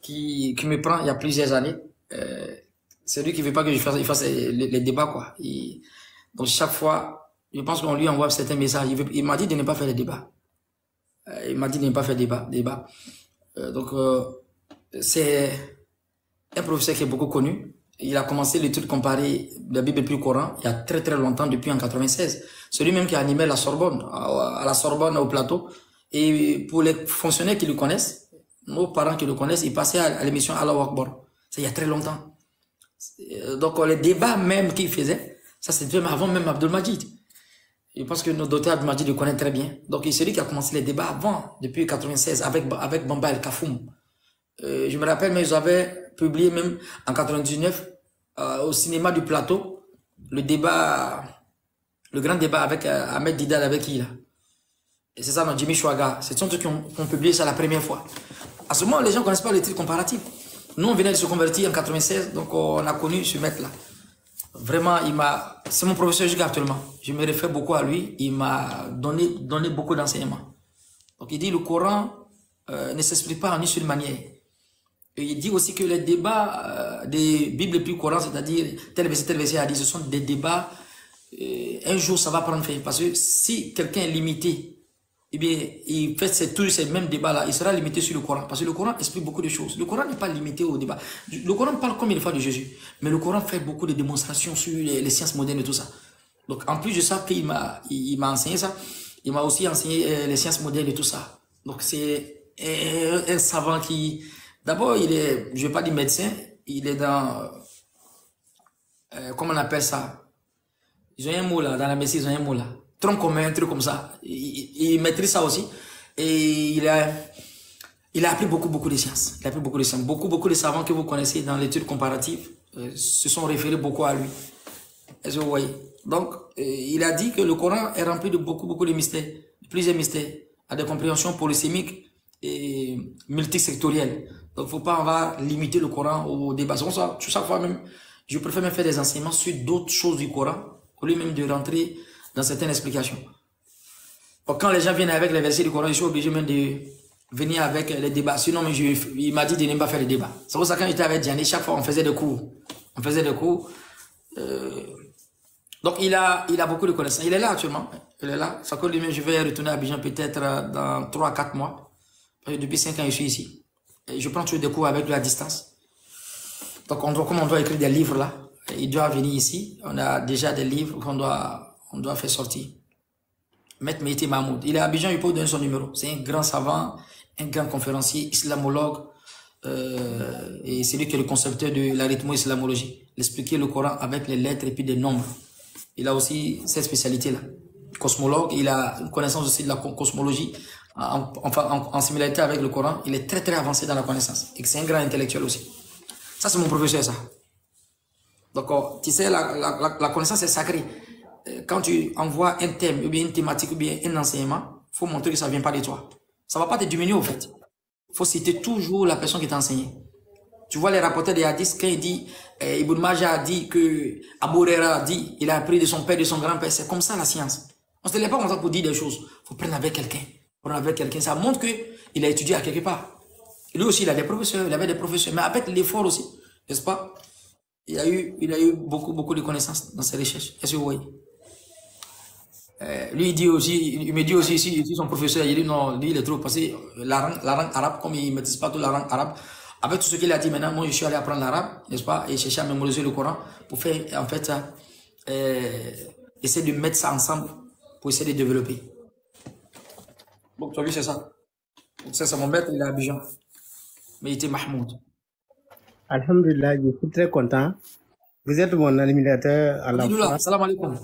qui me prend il y a plusieurs années. C'est lui qui ne veut pas que je fasse les débats, quoi. Donc chaque fois, je pense qu'on lui envoie certains messages. Il m'a dit de ne pas faire les débats. Il m'a dit de ne pas faire débat. Donc c'est un professeur qui est beaucoup connu. Il a commencé l'étude comparée de la Bible et le Coran il y a très très longtemps, depuis en 96. C'est lui-même qui a animé la Sorbonne, à la Sorbonne, au plateau. Et pour les fonctionnaires qui le connaissent, nos parents qui le connaissent, ils passaient à l'émission Allahu Akbar. C'est il y a très longtemps. Donc les débats même qu'il faisait, ça c'était avant même Abdul Majid. Je pense que notre docteur Abdelmajid le connaît très bien. Donc, c'est lui qui a commencé les débats avant, depuis 96, avec Bamba El Kafoum. Je me rappelle, mais ils avaient publié même en 99 au cinéma du plateau le débat, le grand débat avec Ahmed Didal, avec qui là. Et c'est ça, non, Jimmy Chouaga. C'est ceux qui ont publié ça la première fois. À ce moment, les gens ne connaissent pas les titres comparatifs. Nous, on venait de se convertir en 96, donc on a connu ce mec-là. Vraiment, c'est mon professeur jusqu'à actuellement. Je me réfère beaucoup à lui. Il m'a donné beaucoup d'enseignements. Donc, il dit le Coran ne s'explique pas en une seule manière. Et il dit aussi que les débats des Bibles plus Coran, c'est-à-dire tel verset a dit, ce sont des débats, un jour ça va prendre fin. Parce que si quelqu'un est limité, eh bien, il fait tous ces mêmes débats-là, il sera limité sur le Coran. Parce que le Coran explique beaucoup de choses. Le Coran n'est pas limité au débat. Le Coran parle combien de fois de Jésus, mais le Coran fait beaucoup de démonstrations sur les sciences modernes et tout ça. Donc, en plus de ça, il m'a enseigné ça, il m'a aussi enseigné les sciences modernes et tout ça. Donc, c'est un savant qui, d'abord, je ne vais pas dire médecin, il est dans, comment on appelle ça? Ils ont un mot là, dans la médecine, ils ont un mot là. Tronc commun, un truc comme ça. Il maîtrise ça aussi. Et il a appris beaucoup de sciences. Il a appris beaucoup de sciences. Beaucoup de savants que vous connaissez dans l'étude comparative se sont référés beaucoup à lui. Est-ce que vous voyez? Donc, il a dit que le Coran est rempli de beaucoup de mystères, plusieurs mystères, à des compréhensions polysémiques et multisectorielles. Donc, faut pas, on va limiter le Coran au débat. C'est pour ça, chaque fois même, je préfère même faire des enseignements sur d'autres choses du Coran, au lieu même de rentrer dans certaines explications. Donc, quand les gens viennent avec les versets du Coran, je suis obligé même de venir avec les débats. Sinon, mais il m'a dit de ne pas faire les débats. C'est pour ça que quand j'étais avec Gianni, chaque fois on faisait des cours. Donc, il a beaucoup de connaissances. Il est là actuellement. Il est là. Ça coûte lui-même, je vais retourner à Abidjan peut-être dans 3 à 4 mois. Parce que depuis 5 ans, je suis ici. Et je prends toujours des cours avec lui à distance. Donc, comme on doit écrire des livres là, il doit venir ici. On a déjà des livres qu'on doit faire sortir. Maître Meïté Mahmoud. Il est à Abidjan, il peut vous donner son numéro. C'est un grand savant, un grand conférencier, islamologue. Et c'est lui qui est le concepteur de l'arithmo-islamologie. Il expliquait le Coran avec les lettres et puis des nombres. Il a aussi cette spécialité-là. Cosmologue, il a une connaissance aussi de la cosmologie. En similarité avec le Coran, il est très avancé dans la connaissance. Et c'est un grand intellectuel aussi. Ça, c'est mon professeur, ça. Donc, tu sais, la connaissance est sacrée. Quand tu envoies un thème, ou bien une thématique, ou bien un enseignement, il faut montrer que ça ne vient pas de toi. Ça ne va pas te diminuer, au fait. Il faut citer toujours la personne qui t'a enseigné. Tu vois les rapporteurs des hadiths, quand il dit, Ibn Majah a dit que Abu Huraira a dit, il a appris de son père, de son grand-père. C'est comme ça la science. On ne se lève pas comme ça pour dire des choses. Il faut prendre avec quelqu'un. Ça montre qu'il a étudié à quelque part. Lui aussi, il avait des professeurs, mais avec l'effort aussi, n'est-ce pas? Il a eu beaucoup de connaissances dans ses recherches. Est-ce que vous voyez? Lui, il me dit aussi, si son professeur, il dit non, lui, il est trop passé. La langue arabe, comme il ne maîtrise pas toute la langue arabe, avec tout ce qu'il a dit maintenant, moi, je suis allé apprendre l'arabe, n'est-ce pas, et chercher à mémoriser le Coran pour faire, en fait, essayer de mettre ça ensemble pour essayer de développer. Donc, tu as vu, c'est ça. C'est mon maître, il est à Abidjan. Mais il était Mahmoud. Alhamdulillah, je suis très content. Vous êtes mon animateur à la fois. Salam alaikum.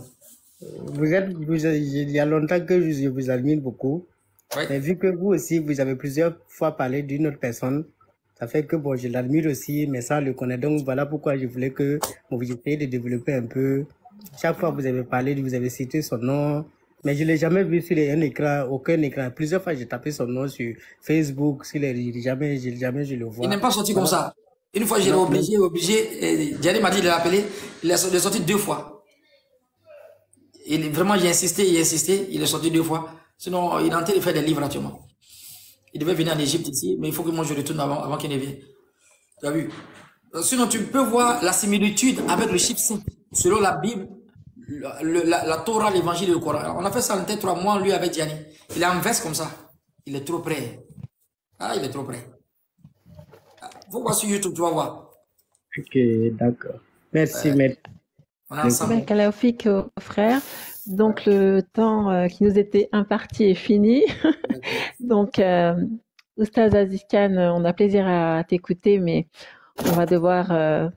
Il y a longtemps que je vous admire beaucoup. Oui. Mais vu que vous aussi, vous avez plusieurs fois parlé d'une autre personne, ça fait que bon, je l'admire aussi, mais ça le connaît. Donc voilà pourquoi je voulais que vous essayez de développer un peu. Chaque fois que vous avez parlé, vous avez cité son nom, mais je ne l'ai jamais vu sur un écran, aucun écran. Plusieurs fois, j'ai tapé son nom sur Facebook, jamais je le vois. Il n'est pas sorti comme ça. Une fois, j'ai obligé, Diane m'a dit de l'appeler, il est sorti 2 fois. Vraiment, j'ai insisté, il est sorti 2 fois. Sinon, il est en train de faire des livres actuellement. Il devait venir en Égypte ici, mais il faut que moi je retourne avant qu'il ne vienne. Tu as vu? Sinon, tu peux voir la similitude avec le chiffre 5. Selon la Bible, la Torah, l'évangile et le Coran. On a fait ça en tête 3 mois, lui, avec Diane. Il est en veste comme ça. Il est trop près. Ah, il est trop près. Faut voir sur YouTube, tu vas voir. Ok, d'accord. Merci, maître. Kalaoufik, frère. Donc, le temps qui nous était imparti est fini. Donc, Oustaz Aziz Khan, on a plaisir à t'écouter, mais on va devoir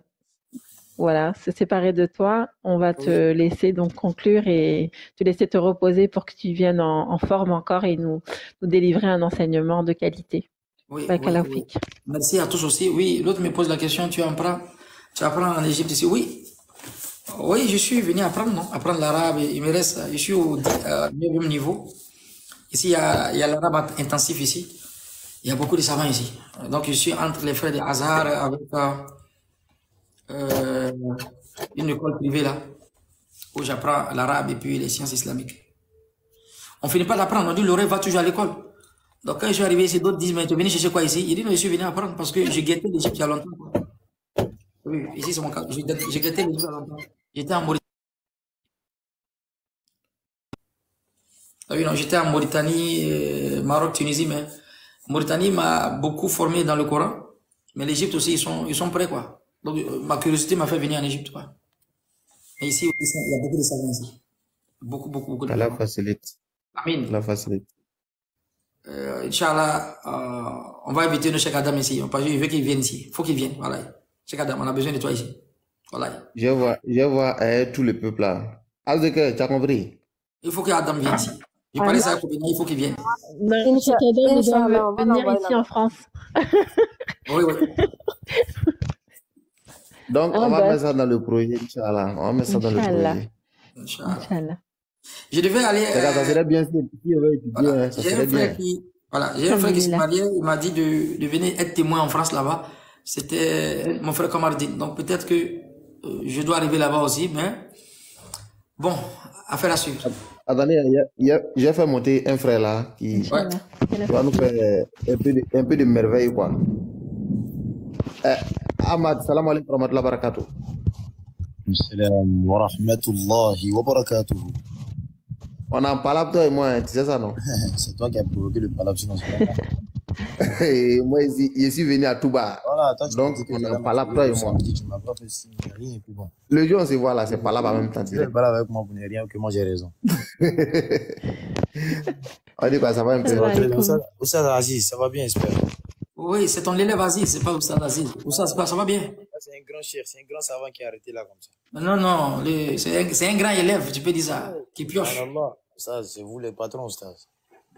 voilà, se séparer de toi. On va te laisser donc conclure et te laisser te reposer pour que tu viennes en forme encore et nous délivrer un enseignement de qualité. Oui. Merci à tous aussi. Oui, l'autre me pose la question, tu apprends en Égypte ici? Oui. Oui, je suis venu apprendre l'arabe. Il me reste, je suis au 9e niveau. Ici, il y a l'arabe intensif ici. Il y a beaucoup de savants ici. Donc, je suis entre les frères de Hazar avec une école privée là, où j'apprends l'arabe et puis les sciences islamiques. On finit pas d'apprendre. On dit, l'oreille va toujours à l'école. Donc, quand je suis arrivé ici, d'autres disent, mais tu es venu chercher quoi ici? Il dit, non, je suis venu apprendre parce que j'ai guetté l'Égypte il y a longtemps. Oui, ici, c'est mon cas. J'ai guetté l'Égypte il y a longtemps. J'étais en Mauritanie. Oui, non, j'étais en Mauritanie, Maroc, Tunisie, mais Mauritanie m'a beaucoup formé dans le Coran. Mais l'Égypte aussi, ils sont prêts, quoi. Donc, ma curiosité m'a fait venir en Égypte, quoi. Et ici, il y a beaucoup de savants ici. Beaucoup de Allah facilite. Amin. Allah facilite. Inch'Allah, on va inviter nos Cheikh Adam ici. Parce qu'il veut qu'il vienne ici. Il faut qu'il vienne. Voilà. Cheikh Adam, on a besoin de toi ici. Voilà. Je vois tout le peuple là. Azeke, tu as compris? Il faut que Adam vienne ici. J'ai parlé ça à Kobina, il faut qu'il vienne. Non, Cheikh Adam doit venir ici en France. Oui. Donc, on va mettre ça dans le projet, Inch'Allah. On va mettre ça dans le projet. Inch'Allah. Je devais aller. Ça serait bien si voilà. J'ai un frère qui s'est marié, il m'a dit de venir être témoin en France là-bas. C'était mon frère Kamardine. Donc peut-être que je dois arriver là-bas aussi, mais bon, affaire à suivre. Attendez, j'ai fait monter un frère là qui va nous faire un peu de merveille, quoi. Ahmad, salam alaikum wa rahmatullahi wa barakatuh. Salam wa rahmatullahi wa barakatuh. On en parle toi et moi, tu sais ça, non? C'est toi qui as provoqué le palabre sinon c'est pas moi, je suis venu à Touba. Voilà, toi, donc, on en parle toi et moi. Tu m'as pas fait signe, rien et puis bon. Le jour, on se voit là, c'est pas là en même temps. Tu es pas là avec moi pour ne rien que moi j'ai raison. On dit quoi, ça va un peu? Oustaz Aziz, ça va bien, j'espère. Oui, c'est ton élève Aziz, c'est pas Oustaz Aziz. Oustaz, ça va bien? C'est un grand cher, c'est un grand savant qui est arrêté là comme ça. Non, c'est un grand élève, tu peux dire ça, qui pioche. Ça, c'est vous les patrons, Oustaz.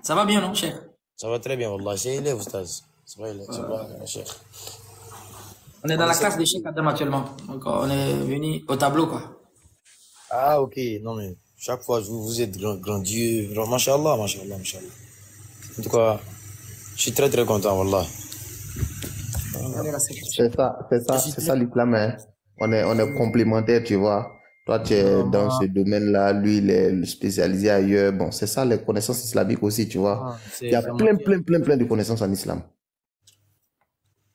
Ça va bien, non, Cheikh? Ça va très bien, Wallah. C'est élève, Oustaz. C'est pas Cheikh. On est dans la classe de Cheikh Adam actuellement. Donc, on est venu au tableau, quoi. Ah, ok. Non, mais chaque fois, vous êtes grandieux. Masha'Allah. En tout cas, je suis très, très content, Wallah. C'est ça l'islam, hein. On est complémentaires, tu vois. Toi, tu es dans ce domaine-là, lui, il est spécialisé ailleurs. Bon, c'est ça, les connaissances islamiques aussi, tu vois. Il y a plein de connaissances en islam.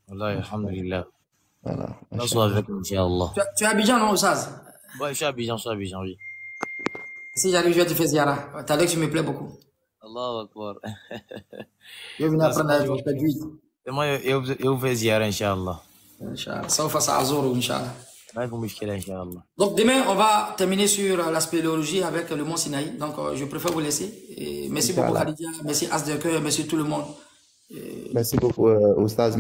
Wallah, alhamdulillah. Voilà. Tu es à Abidjan, non, Oustaz? Ouais, je suis à Abidjan, oui. Si j'arrive, je vais te faire ziara. T'as dit que tu me plais beaucoup. Allahu Akbar. Je vais venir apprendre avec votre tajwid. Et moi, je vous fais ziara, Inch'Allah. Inch'Allah. Ça va faire ça à Zoro, Inch'Allah. Donc demain, on va terminer sur la spéléologie avec le mont Sinaï. Donc je préfère vous laisser. Et merci beaucoup Khadija, merci Asdeker, merci tout le monde. Merci beaucoup Oustaz.